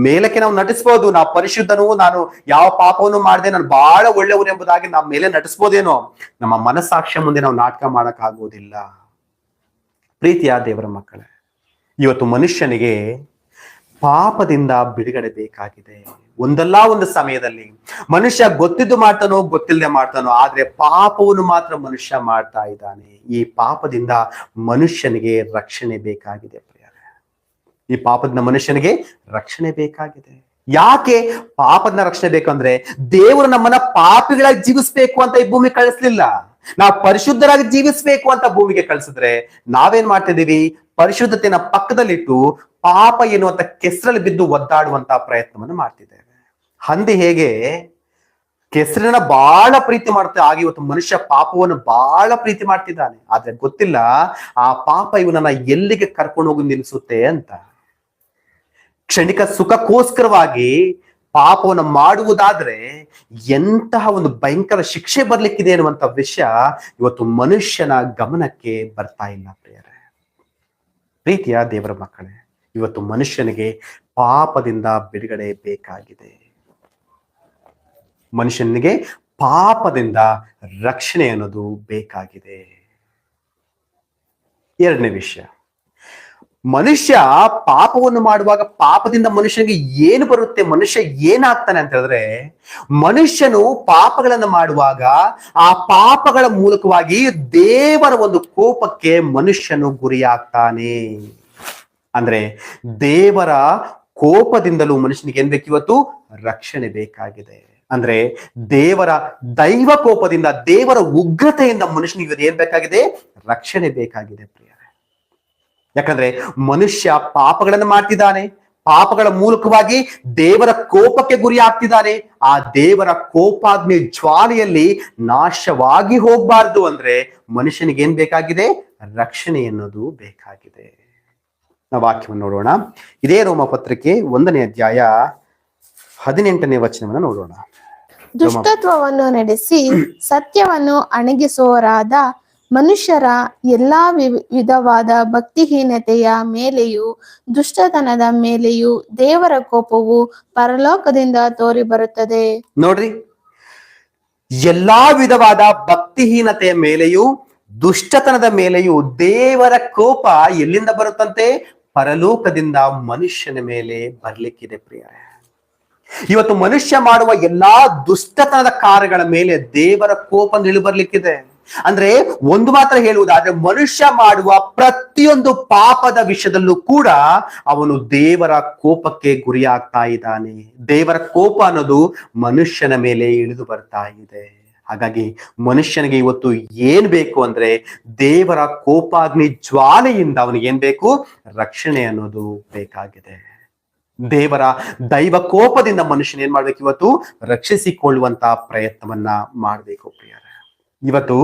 ಮೇಲಕ್ಕೆ ನಾವು ನಟಿಸ್ಬೋದು, ನಾವು ಪರಿಶುದ್ಧನು, ನಾನು ಯಾವ ಪಾಪವನ್ನು ಮಾಡದೆ, ನಾನು ಬಹಳ ಒಳ್ಳೆಯವನು ಎಂಬುದಾಗಿ ನಮ್ಮ ಮೇಲೆ ನಟಿಸ್ಬೋದೇನೋ. ನಮ್ಮ ಮನಸ್ಸಾಕ್ಷಿಯ ಮುಂದೆ ನಾವು ನಾಟಕ ಮಾಡಕ್ ಆಗೋದಿಲ್ಲ. ಪ್ರೀತಿಯ ದೇವರ ಮಕ್ಕಳೇ, ಇವತ್ತು ಮನುಷ್ಯನಿಗೆ ಪಾಪದಿಂದ ಬಿಡುಗಡೆ ಬೇಕಾಗಿದೆ. ಒಂದಲ್ಲ ಒಂದು ಸಮಯದಲ್ಲಿ ಮನುಷ್ಯ ಗೊತ್ತಿದ್ದು ಮಾಡ್ತಾನೋ ಗೊತ್ತಿಲ್ಲದೆ ಮಾಡ್ತಾನೋ, ಆದ್ರೆ ಪಾಪವನ್ನು ಮಾತ್ರ ಮನುಷ್ಯ ಮಾಡ್ತಾ ಇದ್ದಾನೆ. ಈ ಪಾಪದಿಂದ ಮನುಷ್ಯನಿಗೆ ರಕ್ಷಣೆ ಬೇಕಾಗಿದೆ ಪ್ರಿಯರೇ. ಈ ಪಾಪದಿಂದ ಮನುಷ್ಯನಿಗೆ ರಕ್ಷಣೆ ಬೇಕಾಗಿದೆ. ಯಾಕೆ ಪಾಪದ ರಕ್ಷಣೆ ಬೇಕಂದ್ರೆ, ದೇವರು ನಮ್ಮನ್ನ ಪಾಪಿಗಳಾಗಿ ಜೀವಿಸ್ಬೇಕು ಅಂತ ಈ ಭೂಮಿ ಕಳಿಸ್ಲಿಲ್ಲ. ನಾವು ಪರಿಶುದ್ಧರಾಗಿ ಜೀವಿಸ್ಬೇಕು ಅಂತ ಭೂಮಿಗೆ ಕಳಿಸಿದ್ರೆ ನಾವೇನ್ ಮಾಡ್ತಿದೀವಿ? ಪರಿಶುದ್ಧತೆನ ಪಕ್ಕದಲ್ಲಿಟ್ಟು ಪಾಪ ಎನ್ನುವಂತ ಕೆಸರಲ್ಲಿ ಬಿದ್ದು ಒದ್ದಾಡುವಂತ ಪ್ರಯತ್ನವನ್ನು ಮಾಡ್ತಿದ್ದೇವೆ. ಹಂದಿ ಹೇಗೆ ಕೆಸರನ್ನ ಬಹಳ ಪ್ರೀತಿ ಮಾಡುತ್ತೆ, ಹಾಗೆ ಇವತ್ತು ಮನುಷ್ಯ ಪಾಪವನ್ನು ಬಹಳ ಪ್ರೀತಿ ಮಾಡ್ತಿದ್ದಾನೆ. ಆದ್ರೆ ಗೊತ್ತಿಲ್ಲ ಆ ಪಾಪ ಇವನನ್ನ ಎಲ್ಲಿಗೆ ಕರ್ಕೊಂಡು ಹೋಗಿ ನಿಲ್ಲಿಸುತ್ತೆ ಅಂತ. ಕ್ಷಣಿಕ ಸುಖಕ್ಕೋಸ್ಕರವಾಗಿ ಪಾಪವನ್ನು ಮಾಡುವುದಾದ್ರೆ ಎಂತಹ ಒಂದು ಭಯಂಕರ ಶಿಕ್ಷೆ ಬರ್ಲಿಕ್ಕಿದೆ ಅನ್ನುವಂತ ವಿಷಯ ಇವತ್ತು ಮನುಷ್ಯನ ಗಮನಕ್ಕೆ ಬರ್ತಾ ಇಲ್ಲ ಪ್ರಿಯರೇ. ಪ್ರೀತಿಯ ದೇವರ ಮಕ್ಕಳೇ, ಇವತ್ತು ಮನುಷ್ಯನಿಗೆ ಪಾಪದಿಂದ ಬಿಡುಗಡೆ ಬೇಕಾಗಿದೆ. ಮನುಷ್ಯನಿಗೆ ಪಾಪದಿಂದ ರಕ್ಷಣೆ ಅನ್ನೋದು ಬೇಕಾಗಿದೆ. ಎರಡನೇ ವಿಷಯ, ಮನುಷ್ಯ ಪಾಪವನ್ನು ಮಾಡುವಾಗ ಪಾಪದಿಂದ ಮನುಷ್ಯನಿಗೆ ಏನು ಬರುತ್ತೆ, ಮನುಷ್ಯ ಏನಾಗ್ತಾನೆ ಅಂತ ಹೇಳಿದ್ರೆ, ಮನುಷ್ಯನು ಪಾಪಗಳನ್ನು ಮಾಡುವಾಗ ಆ ಪಾಪಗಳ ಮೂಲಕವಾಗಿ ದೇವರ ಒಂದು ಕೋಪಕ್ಕೆ ಮನುಷ್ಯನು ಗುರಿಯಾಗ್ತಾನೆ. ಅಂದ್ರೆ ದೇವರ ಕೋಪದಿಂದಲೂ ಮನುಷ್ಯನಿಗೆ ಏನ್ ಬೇಕು? ಇವತ್ತು ರಕ್ಷಣೆ ಬೇಕಾಗಿದೆ. ಅಂದ್ರೆ ದೇವರ ದೈವ ಕೋಪದಿಂದ, ದೇವರ ಉಗ್ರತೆಯಿಂದ ಮನುಷ್ಯನಿಗೆ ಏನ್ ಬೇಕಾಗಿದೆ? ರಕ್ಷಣೆ ಬೇಕಾಗಿದೆ ಪ್ರಿಯರೇ. ಯಾಕಂದ್ರೆ ಮನುಷ್ಯ ಪಾಪಗಳನ್ನು ಮಾಡ್ತಿದ್ದಾನೆ, ಪಾಪಗಳ ಮೂಲಕವಾಗಿ ದೇವರ ಕೋಪಕ್ಕೆ ಗುರಿ ಆಗ್ತಿದ್ದಾನೆ. ಆ ದೇವರ ಕೋಪಾಗ್ನಿ ಜ್ವಾಲೆಯಲ್ಲಿ ನಾಶವಾಗಿ ಹೋಗ್ಬಾರ್ದು ಅಂದ್ರೆ ಮನುಷ್ಯನಿಗೆ ಏನ್ ಬೇಕಾಗಿದೆ? ರಕ್ಷಣೆ ಎನ್ನುವುದು ಬೇಕಾಗಿದೆ. ನಾವು ವಾಕ್ಯವನ್ನು ನೋಡೋಣ. ಇದೇ ರೋಮ ಪತ್ರಿಕೆ 1ನೇ ಅಧ್ಯಾಯ 18ನೇ ವಚನವನ್ನು ನೋಡೋಣ. ದುಷ್ಟತ್ವವನ್ನು ನಡೆಸಿ ಸತ್ಯವನ್ನು ಅಣಗಿಸುವವರಾದ ಮನುಷ್ಯರ ಎಲ್ಲಾ ವಿಧವಾದ ಭಕ್ತಿಹೀನತೆಯ ಮೇಲೆಯೂ ದುಷ್ಟತನದ ಮೇಲೆಯೂ ದೇವರ ಕೋಪವು ಪರಲೋಕದಿಂದ ತೋರಿ ಬರುತ್ತದೆ. ನೋಡ್ರಿ, ಎಲ್ಲಾ ವಿಧವಾದ ಭಕ್ತಿಹೀನತೆಯ ಮೇಲೆಯೂ ದುಷ್ಟತನದ ಮೇಲೆಯೂ ದೇವರ ಕೋಪ ಎಲ್ಲಿಂದ ಬರುತ್ತಂತೆ? ಪರಲೋಕದಿಂದ ಮನುಷ್ಯನ ಮೇಲೆ ಬರ್ಲಿಕ್ಕಿದೆ ಪ್ರಿಯರೇ. ಇವತ್ತು ಮನುಷ್ಯ ಮಾಡುವ ಎಲ್ಲಾ ದುಷ್ಟತನದ ಕಾರ್ಯಗಳ ಮೇಲೆ ದೇವರ ಕೋಪ ನಿಲುಬರ್ಲಿಕ್ಕಿದೆ. ಅಂದ್ರೆ ಒಂದು ಮಾತ್ರ ಹೇಳುವುದಾದ್ರೆ, ಮನುಷ್ಯ ಮಾಡುವ ಪ್ರತಿಯೊಂದು ಪಾಪದ ವಿಷಯದಲ್ಲೂ ಕೂಡ ಅವನು ದೇವರ ಕೋಪಕ್ಕೆ ಗುರಿಯಾಗ್ತಾ ಇದ್ದಾನೆ. ದೇವರ ಕೋಪ ಅನ್ನೋದು ಮನುಷ್ಯನ ಮೇಲೆ ಇಳಿದು ಬರ್ತಾ ಇದೆ. ಹಾಗಾಗಿ ಮನುಷ್ಯನಿಗೆ ಇವತ್ತು ಏನ್ ಬೇಕು ಅಂದ್ರೆ, ದೇವರ ಕೋಪಾಗ್ನಿ ಜ್ವಾಲೆಯಿಂದ ಅವನಿಗೆ ಏನ್ ಬೇಕು? ರಕ್ಷಣೆ ಅನ್ನೋದು ಬೇಕಾಗಿದೆ. ದೇವರ ದೈವ ಕೋಪದಿಂದ ಮನುಷ್ಯನ ಏನ್ ಮಾಡ್ಬೇಕು? ಇವತ್ತು ರಕ್ಷಿಸಿಕೊಳ್ಳುವಂತ ಪ್ರಯತ್ನವನ್ನ ಮಾಡ್ಬೇಕು ಪ್ರಿಯರೇ. ಇವತ್ತು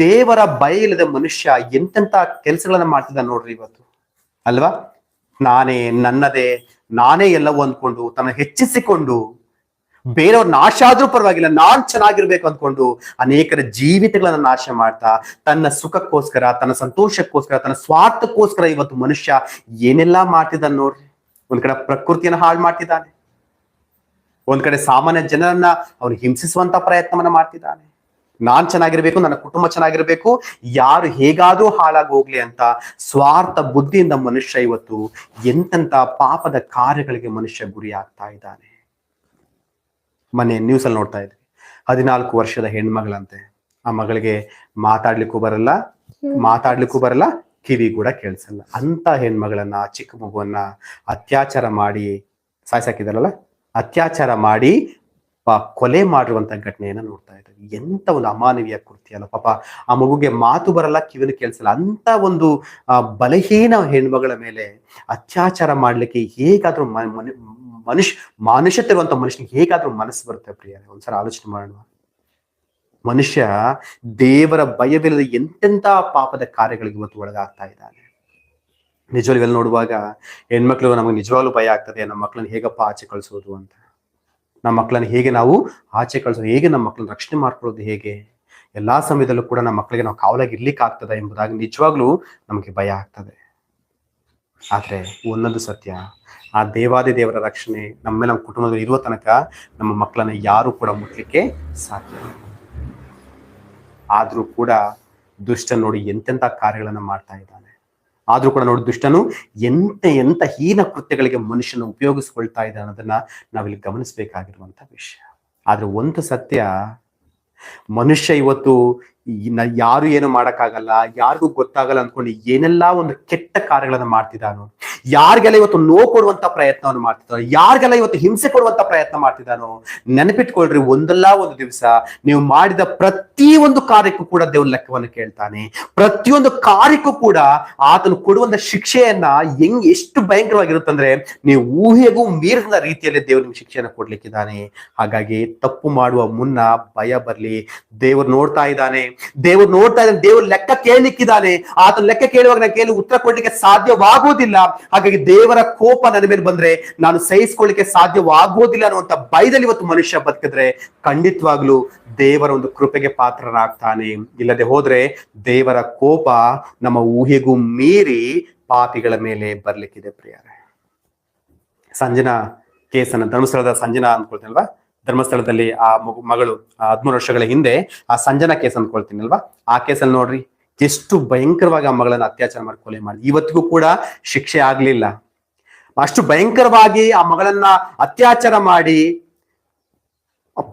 ದೇವರ ಭಯ ಇಲ್ಲದ ಮನುಷ್ಯ ಎಂತೆಂತ ಕೆಲಸಗಳನ್ನ ಮಾಡ್ತಿದ್ದ ನೋಡ್ರಿ ಇವತ್ತು, ಅಲ್ವಾ? ನನ್ನದೇ ನಾನೇ ಎಲ್ಲವೂ ಅಂದ್ಕೊಂಡು ತನ್ನ ಹೆಚ್ಚಿಸಿಕೊಂಡು ಬೇರೆಯವ್ರ ನಾಶ ಆದ್ರೂ ಪರವಾಗಿಲ್ಲ, ನಾನ್ ಚೆನ್ನಾಗಿರ್ಬೇಕು ಅಂದ್ಕೊಂಡು ಅನೇಕರ ಜೀವಿತಗಳನ್ನ ನಾಶ ಮಾಡ್ತಾ ತನ್ನ ಸುಖಕ್ಕೋಸ್ಕರ, ತನ್ನ ಸಂತೋಷಕ್ಕೋಸ್ಕರ, ತನ್ನ ಸ್ವಾರ್ಥಕ್ಕೋಸ್ಕರ ಇವತ್ತು ಮನುಷ್ಯ ಏನೆಲ್ಲಾ ಮಾಡ್ತಿದ್ದಾನೆ ನೋಡ್ರಿ. ಒಂದ್ ಕಡೆ ಪ್ರಕೃತಿಯನ್ನ ಹಾಳು ಮಾಡ್ತಿದ್ದಾನೆ, ಒಂದ್ ಕಡೆ ಸಾಮಾನ್ಯ ಜನರನ್ನ ಅವನು ಹಿಂಸಿಸುವಂತ ಪ್ರಯತ್ನವನ್ನ ಮಾಡ್ತಿದ್ದಾನೆ. ನಾನ್ ಚೆನ್ನಾಗಿರ್ಬೇಕು, ನನ್ನ ಕುಟುಂಬ ಚೆನ್ನಾಗಿರ್ಬೇಕು, ಯಾರು ಹೇಗಾದ್ರೂ ಹಾಳಾಗಿ ಹೋಗ್ಲಿ ಅಂತ ಸ್ವಾರ್ಥ ಬುದ್ಧಿಯಿಂದ ಮನುಷ್ಯ ಇವತ್ತು ಎಂತೆಂತ ಪಾಪದ ಕಾರ್ಯಗಳಿಗೆ ಮನುಷ್ಯ ಗುರಿ ಆಗ್ತಾ ಇದ್ದಾನೆ. ಮೊನ್ನೆ ನ್ಯೂಸ್ ಅಲ್ಲಿ ನೋಡ್ತಾ ಇದ್ವಿ, 14 ವರ್ಷದ ಹೆಣ್ಮಗಳಂತೆ. ಆ ಮಗಳಿಗೆ ಮಾತಾಡ್ಲಿಕ್ಕೂ ಬರಲ್ಲ, ಕಿವಿ ಕೂಡ ಕೇಳಿಸಲ್ಲ. ಅಂತ ಹೆಣ್ಮಗಳನ್ನ, ಚಿಕ್ಕ ಮಗುವನ್ನ ಅತ್ಯಾಚಾರ ಮಾಡಿ ಸಾಯಿಸಾಕಿದಾರಲ್ಲ, ಅತ್ಯಾಚಾರ ಮಾಡಿ ಕೊಲೆ ಮಾಡಿರುವಂತ ಘಟನೆಯನ್ನ ನೋಡ್ತಾ ಇದ್ದೀವಿ. ಎಂತ ಒಂದು ಅಮಾನವೀಯ ಕೃತ್ಯ ಅಲ್ಲ ಪಾಪ. ಆ ಮಗುಗೆ ಮಾತು ಬರಲ್ಲ, ಕಿವಿನ ಕೇಳಿಸಲ್ಲ, ಅಂತ ಒಂದು ಬಲಹೀನ ಹೆಣ್ಮಗಳ ಮೇಲೆ ಅತ್ಯಾಚಾರ ಮಾಡ್ಲಿಕ್ಕೆ ಹೇಗಾದ್ರೂ ಮಾನುಷ್ಯತೆ ಇರುವಂತ ಮನುಷ್ಯನಿಗೆ ಹೇಗಾದ್ರೂ ಮನಸ್ಸು ಬರುತ್ತೆ ಪ್ರಿಯರೇ? ಒಂದ್ಸಲ ಆಲೋಚನೆ ಮಾಡೋಣ. ಮನುಷ್ಯ ದೇವರ ಭಯವಿಲ್ಲದೆ ಎಂತೆಂತ ಪಾಪದ ಕಾರ್ಯಗಳಿಗೆ ಇವತ್ತು ಒಳಗಾಗ್ತಾ ಇದ್ದಾನೆ. ನಿಜವಾಗ್ಲೂ ಇವೆಲ್ಲ ನೋಡುವಾಗ ಹೆಣ್ಮಕ್ಳು ನಮಗೆ ನಿಜವಾಗ್ಲೂ ಭಯ ಆಗ್ತದೆ. ನಮ್ಮ ಮಕ್ಕಳನ್ನ ಹೇಗಪ್ಪ ಆಚೆ ಕಳಿಸೋದು ಅಂತ, ನಮ್ಮ ಮಕ್ಕಳನ್ನ ಹೇಗೆ ನಾವು ಆಚೆ ಕಳಿಸೋದು, ಹೇಗೆ ನಮ್ಮ ಮಕ್ಕಳನ್ನ ರಕ್ಷಣೆ ಮಾಡ್ಕೊಳ್ಳೋದು, ಹೇಗೆ ಎಲ್ಲಾ ಸಮಯದಲ್ಲೂ ಕೂಡ ನಮ್ಮ ಮಕ್ಕಳಿಗೆ ನಾವು ಕಾವಲಾಗಿ ಇರ್ಲಿಕ್ಕೆ ಆಗ್ತದೆ ಎಂಬುದಾಗಿ ನಿಜವಾಗ್ಲೂ ನಮಗೆ ಭಯ ಆಗ್ತದೆ. ಆದ್ರೆ ಒಂದೊಂದು ಸತ್ಯ, ಆ ದೇವಾದಿ ದೇವರ ರಕ್ಷಣೆ ನಮ್ಮ ಮೇಲೆ, ನಮ್ಮ ಕುಟುಂಬದಲ್ಲಿ ಇರುವ ತನಕ ನಮ್ಮ ಮಕ್ಕಳನ್ನ ಯಾರು ಕೂಡ ಮುಟ್ಲಿಕ್ಕೆ ಸಾಧ್ಯ. ಆದ್ರೂ ಕೂಡ ದುಷ್ಟ ನೋಡಿ ಎಂತೆಂಥ ಕಾರ್ಯಗಳನ್ನ ಮಾಡ್ತಾ ಇದ್ದಾನೆ. ಆದ್ರೂ ಕೂಡ ನೋಡಿ ದುಷ್ಟನು ಎಂತ ಹೀನ ಕೃತ್ಯಗಳಿಗೆ ಮನುಷ್ಯನ ಉಪಯೋಗಿಸ್ಕೊಳ್ತಾ ಇದ್ದಾನೆ ಅನ್ನೋದನ್ನ ನಾವಿಲ್ಲಿ ಗಮನಿಸಬೇಕಾಗಿರುವಂತ ವಿಷಯ. ಆದ್ರೆ ಒಂದು ಸತ್ಯ, ಮನುಷ್ಯ ಇವತ್ತು ಯಾರು ಏನು ಮಾಡಕ್ಕಾಗಲ್ಲ, ಯಾರಿಗೂ ಗೊತ್ತಾಗಲ್ಲ ಅಂದ್ಕೊಂಡು ಏನೆಲ್ಲಾ ಒಂದು ಕೆಟ್ಟ ಕಾರ್ಯಗಳನ್ನ ಮಾಡ್ತಿದ್ದಾನೋ, ಯಾರಿಗೆಲ್ಲ ಇವತ್ತು ನೋವು ಕೊಡುವಂತ ಪ್ರಯತ್ನವನ್ನು ಮಾಡ್ತಿದ್ದಾನೋ, ಯಾರಿಗೆಲ್ಲ ಇವತ್ತು ಹಿಂಸೆ ಕೊಡುವಂತ ಪ್ರಯತ್ನ ಮಾಡ್ತಿದ್ದಾನೋ, ನೆನಪಿಟ್ಕೊಳ್ರಿ, ಒಂದಲ್ಲ ಒಂದು ದಿವಸ ನೀವು ಮಾಡಿದ ಪ್ರತಿ ಒಂದು ಕಾರ್ಯಕ್ಕೂ ಕೂಡ ದೇವ್ರ ಲೆಕ್ಕವನ್ನು ಕೇಳ್ತಾನೆ. ಪ್ರತಿಯೊಂದು ಕಾರ್ಯಕ್ಕೂ ಕೂಡ ಆತನು ಕೊಡುವಂತ ಶಿಕ್ಷೆಯನ್ನ ಎಷ್ಟು ಭಯಂಕರವಾಗಿರುತ್ತಂದ್ರೆ ನೀವು ಊಹೆಗೂ ಮೀರಿದ ರೀತಿಯಲ್ಲಿ ದೇವ್ರ ನಿಮ್ಗೆ ಶಿಕ್ಷೆಯನ್ನ ಕೊಡ್ಲಿಕ್ಕಿದ್ದಾನೆ. ಹಾಗಾಗಿ ತಪ್ಪು ಮಾಡುವ ಮುನ್ನ ಭಯ ಬರ್ಲಿ. ದೇವ್ರು ನೋಡ್ತಾ ಇದ್ದಾನೆ, ದೇವ್ರ ಲೆಕ್ಕ ಕೇಳಲಿಕ್ಕಿದ್ದಾನೆ. ಆತನ ಲೆಕ್ಕ ಕೇಳುವಾಗ ನಾನು ಕೇಳಿ ಉತ್ತರ ಕೊಡ್ಲಿಕ್ಕೆ ಸಾಧ್ಯವಾಗುವುದಿಲ್ಲ. ಹಾಗಾಗಿ ದೇವರ ಕೋಪ ನನ್ನ ಮೇಲೆ ಬಂದ್ರೆ ನಾನು ಸಹಿಸ್ಕೊಳ್ಳಿಕ್ಕೆ ಸಾಧ್ಯವಾಗುವುದಿಲ್ಲ ಅನ್ನುವಂತ ಭಯದಲ್ಲಿ ಇವತ್ತು ಮನುಷ್ಯ ಬದುಕಿದ್ರೆ ಖಂಡಿತವಾಗ್ಲೂ ದೇವರ ಒಂದು ಕೃಪೆಗೆ ಪಾತ್ರರಾಗ್ತಾನೆ. ಇಲ್ಲದೆ ಹೋದ್ರೆ ದೇವರ ಕೋಪ ನಮ್ಮ ಊಹೆಗೂ ಮೀರಿ ಪಾಪಿಗಳ ಮೇಲೆ ಬರ್ಲಿಕ್ಕಿದೆ ಪ್ರಿಯರೇ. ಸಂಜನಾ ಕೇಸನ್ನ, ಧರ್ಮಸ್ಥಳದ ಸಂಜನಾ ಅಂದ್ಕೊಳ್ತೀನಿ ಅಲ್ವಾ, ಧರ್ಮಸ್ಥಳದಲ್ಲಿ ಆ ಮಗಳು 13 ವರ್ಷಗಳ ಹಿಂದೆ ಆ ಸಂಜನಾ ಕೇಸ್ ಅಂದ್ಕೊಳ್ತೀನಿ ಅಲ್ವಾ, ಆ ಕೇಸಲ್ಲಿ ನೋಡ್ರಿ ಎಷ್ಟು ಭಯಂಕರವಾಗಿ ಆ ಮಗಳನ್ನ ಅತ್ಯಾಚಾರ ಮಾಡಿ ಕೊಲೆ ಮಾಡಿ ಇವತ್ತಿಗೂ ಕೂಡ ಶಿಕ್ಷೆ ಆಗ್ಲಿಲ್ಲ. ಅಷ್ಟು ಭಯಂಕರವಾಗಿ ಆ ಮಗಳನ್ನ ಅತ್ಯಾಚಾರ ಮಾಡಿ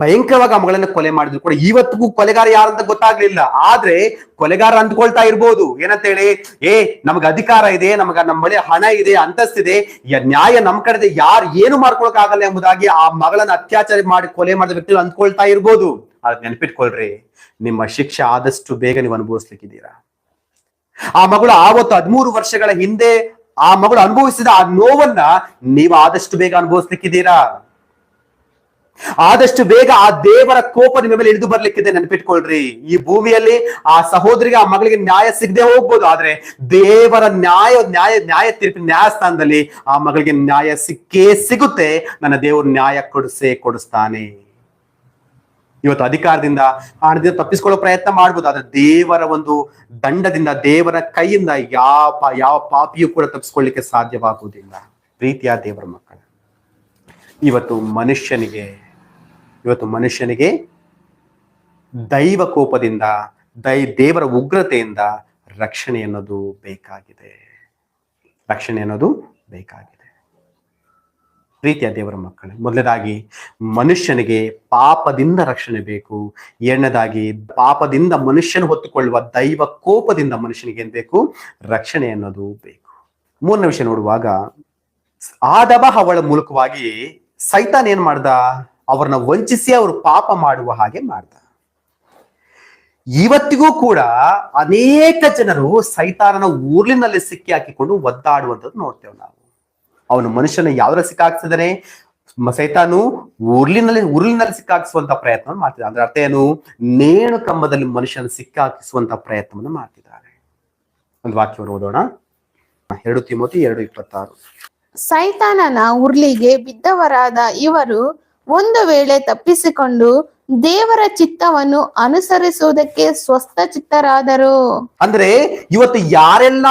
ಭಯಂಕರವಾಗಿ ಆ ಮಗಳನ್ನ ಕೊಲೆ ಮಾಡಿದ್ರು ಕೂಡ ಇವತ್ತಿಗೂ ಕೊಲೆಗಾರ ಯಾರಂತ ಗೊತ್ತಾಗ್ಲಿಲ್ಲ. ಆದ್ರೆ ಕೊಲೆಗಾರ ಅಂದ್ಕೊಳ್ತಾ ಇರ್ಬೋದು ಏನಂತೇಳಿ, ನಮ್ಗೆ ಅಧಿಕಾರ ಇದೆ, ನಮ್ಮ ಬಳಿ ಹಣ ಇದೆ, ಅಂತಸ್ತಿದೆ, ನ್ಯಾಯ ನಮ್ ಕಡೆ ಯಾರು ಏನು ಮಾಡ್ಕೊಳಕ್ ಆಗಲ್ಲ ಎಂಬುದಾಗಿ ಆ ಮಗಳನ್ನ ಅತ್ಯಾಚಾರ ಮಾಡಿ ಕೊಲೆ ಮಾಡಿದ ವ್ಯಕ್ತಿಗಳು ಅಂದ್ಕೊಳ್ತಾ ಇರ್ಬೋದು. ಅದ್ ನೆನ್ಪಿಟ್ಕೊಳ್ರಿ, ನಿಮ್ಮ ಶಿಕ್ಷೆ ಆದಷ್ಟು ಬೇಗ ನೀವು ಅನುಭವಿಸ್ಲಿಕ್ಕಿದ್ದೀರಾ. ಆ ಮಗಳು ಆವತ್ತು 13 ವರ್ಷಗಳ ಹಿಂದೆ ಆ ಮಗಳು ಅನುಭವಿಸಿದ ಆ ನೋವನ್ನ ನೀವು ಆದಷ್ಟು ಬೇಗ ಅನುಭವಿಸ್ಲಿಕ್ಕಿದ್ದೀರಾ. ಆದಷ್ಟು ಬೇಗ ಆ ದೇವರ ಕೋಪ ನಿಮ್ಮ ಮೇಲೆ ಇಳಿದು ಬರ್ಲಿಕ್ಕಿದೆ. ನೆನಪಿಟ್ಕೊಳ್ರಿ, ಈ ಭೂಮಿಯಲ್ಲಿ ಆ ಸಹೋದರಿಗೆ, ಆ ಮಗಳಿಗೆ ನ್ಯಾಯ ಸಿಗದೆ ಹೋಗ್ಬೋದು, ಆದ್ರೆ ದೇವರ ನ್ಯಾಯ ತೀರ್ಪಿನ ನ್ಯಾಯಸ್ಥಾನದಲ್ಲಿ ಆ ಮಗಳಿಗೆ ನ್ಯಾಯ ಸಿಕ್ಕೇ ಸಿಗುತ್ತೆ. ನನ್ನ ದೇವರು ನ್ಯಾಯ ಕೊಡಿಸ್ತಾನೆ. ಇವತ್ತು ಅಧಿಕಾರದಿಂದ, ಹಣದಿಂದ ತಪ್ಪಿಸ್ಕೊಳ್ಳೋ ಪ್ರಯತ್ನ ಮಾಡ್ಬೋದು, ಆದ್ರೆ ದೇವರ ಒಂದು ದಂಡದಿಂದ, ದೇವರ ಕೈಯಿಂದ ಯಾವ ಪಾಪಿಯೂ ಕೂಡ ತಪ್ಪಿಸ್ಕೊಳ್ಳಿಕ್ಕೆ ಸಾಧ್ಯವಾಗುವುದಿಲ್ಲ. ಪ್ರೀತಿಯ ದೇವರ ಮಕ್ಕಳ, ಇವತ್ತು ಮನುಷ್ಯನಿಗೆ ದೈವ ಕೋಪದಿಂದ, ದೇವರ ಉಗ್ರತೆಯಿಂದ ರಕ್ಷಣೆ ಅನ್ನೋದು ಬೇಕಾಗಿದೆ. ಪ್ರೀತಿಯ ದೇವರ ಮಕ್ಕಳೇ, ಮೊದಲನೇದಾಗಿ ಮನುಷ್ಯನಿಗೆ ಪಾಪದಿಂದ ರಕ್ಷಣೆ ಬೇಕು. ಎರಡನೇದಾಗಿ ಪಾಪದಿಂದ ಮನುಷ್ಯನು ಹೊತ್ತುಕೊಳ್ಳುವ ದೈವ ಕೋಪದಿಂದ ಮನುಷ್ಯನಿಗೆ ಏನ್ ಬೇಕು? ರಕ್ಷಣೆ ಅನ್ನೋದು ಬೇಕು. ಮೂರನೇ ವಿಷಯ ನೋಡುವಾಗ, ಆದಮ ಅವಳ ಮೂಲಕವಾಗಿ ಸೈತಾನ್ ಏನ್ ಮಾಡ್ದ? ಅವ್ರನ್ನ ವಂಚಿಸಿ ಅವರು ಪಾಪ ಮಾಡುವ ಹಾಗೆ ಮಾಡ್ದ. ಇವತ್ತಿಗೂ ಕೂಡ ಅನೇಕ ಜನರು ಸೈತಾನನ ಊರ್ಲಿನಲ್ಲಿ ಸಿಕ್ಕಿ ಹಾಕಿಕೊಂಡು ಒದ್ದಾಡುವಂಥದ್ದು ನೋಡ್ತೇವೆ ನಾವು. ಅವನು ಮನುಷ್ಯನ ಯಾವ್ದ್ರ ಸಿಕ್ಕಾಕ್ಸಿದಾನೆ? ಸೈತಾನು ಉರುಳಿನಲ್ಲಿ ಸಿಕ್ಕಾಕಿಸುವಂತ ಪ್ರಯತ್ನವನ್ನು ಮಾಡ್ತಿದ್ದಾನೆ. ಅಂದ್ರೆ ಅರ್ಥ ಏನು? ನೇಣು ಕಂಬದಲ್ಲಿ ಮನುಷ್ಯನ ಸಿಕ್ಕಾಕಿಸುವಂತ ಪ್ರಯತ್ನವನ್ನು ಮಾಡ್ತಿದ್ದಾರೆ. ಒಂದು ವಾಕ್ಯವನ್ನು ಓದೋಣ. 2 ತಿಮೋಥಿ 2:26. ಸೈತಾನನ ಉರ್ಲಿಗೆ ಬಿದ್ದವರಾದ ಇವರು ಒಂದು ವೇಳೆ ತಪ್ಪಿಸಿಕೊಂಡು ದೇವರ ಚಿತ್ತವನ್ನು ಅನುಸರಿಸುವುದಕ್ಕೆ ಸ್ವಸ್ಥ ಚಿತ್ತರಾದರು. ಅಂದ್ರೆ ಇವತ್ತು ಯಾರೆಲ್ಲ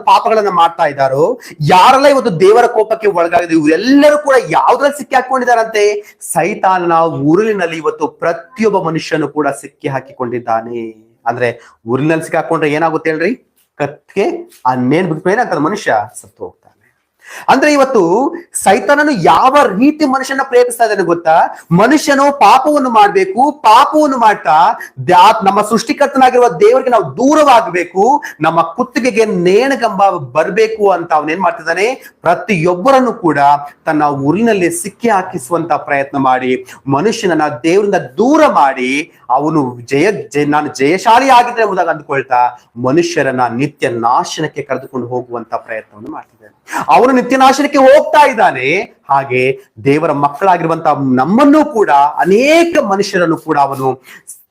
ಪಾಪಗಳನ್ನ ಮಾಡ್ತಾ ಇದ್ದಾರೋ, ಯಾರೆಲ್ಲ ಇವತ್ತು ದೇವರ ಕೋಪಕ್ಕೆ ಒಳಗಾಗಿದ್ರು, ಇವರೆಲ್ಲರೂ ಕೂಡ ಯಾವ್ದ್ರಲ್ಲಿ ಸಿಕ್ಕಿ ಹಾಕೊಂಡಿದ್ದಾರಂತೆ? ಸೈತಾನನ ಉರುಳಿನಲ್ಲಿ ಇವತ್ತು ಪ್ರತಿಯೊಬ್ಬ ಮನುಷ್ಯನು ಕೂಡ ಸಿಕ್ಕಿ ಹಾಕಿಕೊಂಡಿದ್ದಾನೆ. ಅಂದ್ರೆ ಉರುಳಿನಲ್ಲಿ ಸಿಕ್ಕಿ ಹಾಕೊಂಡ್ರೆ ಏನಾಗುತ್ತೆ ಹೇಳ್ರಿ? ಕತ್ಗೆ ಆ ನೇಣು ಬಿಟ್ಟ ಮೇಲೆ ಅಂತ ಮನುಷ್ಯ ಸತ್ತು ಹೋಗ್ತಾನೆ. ಅಂದ್ರೆ ಇವತ್ತು ಸೈತಾನನು ಯಾವ ರೀತಿ ಮನುಷ್ಯನ ಪ್ರೇರೇಪಿಸ್ತಾ ಇದ್ದಾನೆ ಗೊತ್ತಾ? ಮನುಷ್ಯನು ಪಾಪವನ್ನು ಮಾಡ್ಬೇಕು, ಪಾಪವನ್ನು ಮಾಡ್ತಾ ನಮ್ಮ ಸೃಷ್ಟಿಕರ್ತನಾಗಿರುವ ದೇವರಿಗೆ ನಾವು ದೂರವಾಗಬೇಕು, ನಮ್ಮ ಕುತ್ತಿಗೆಗೆ ನೇಣಗಂಬ ಬರ್ಬೇಕು ಅಂತ ಅವನೇನ್ ಮಾಡ್ತಿದ್ದಾನೆ? ಪ್ರತಿಯೊಬ್ಬರನ್ನು ಕೂಡ ತನ್ನ ಉರಿನಲ್ಲಿ ಸಿಕ್ಕಿ ಹಾಕಿಸುವಂತ ಪ್ರಯತ್ನ ಮಾಡಿ ಮನುಷ್ಯನನ್ನ ದೇವರಿಂದ ದೂರ ಮಾಡಿ ಅವನು ನಾನು ಜಯಶಾಲಿ ಆಗಿದ್ರೆ ಎಂಬುದಾಗಿ ಅಂದ್ಕೊಳ್ತಾ ಮನುಷ್ಯರನ್ನ ನಿತ್ಯ ನಾಶನಕ್ಕೆ ಕರೆದುಕೊಂಡು ಹೋಗುವಂತ ಪ್ರಯತ್ನವನ್ನು ಮಾಡ್ತಿದ್ದಾನೆ. ಅವನು ನಿತ್ಯ ನಾಶನಕ್ಕೆ ಹೋಗ್ತಾ ಇದ್ದಾನೆ, ಹಾಗೆ ದೇವರ ಮಕ್ಕಳಾಗಿರುವಂತಹ ನಮ್ಮನ್ನೂ ಕೂಡ ಅನೇಕ ಮನುಷ್ಯರನ್ನು ಕೂಡ ಅವನು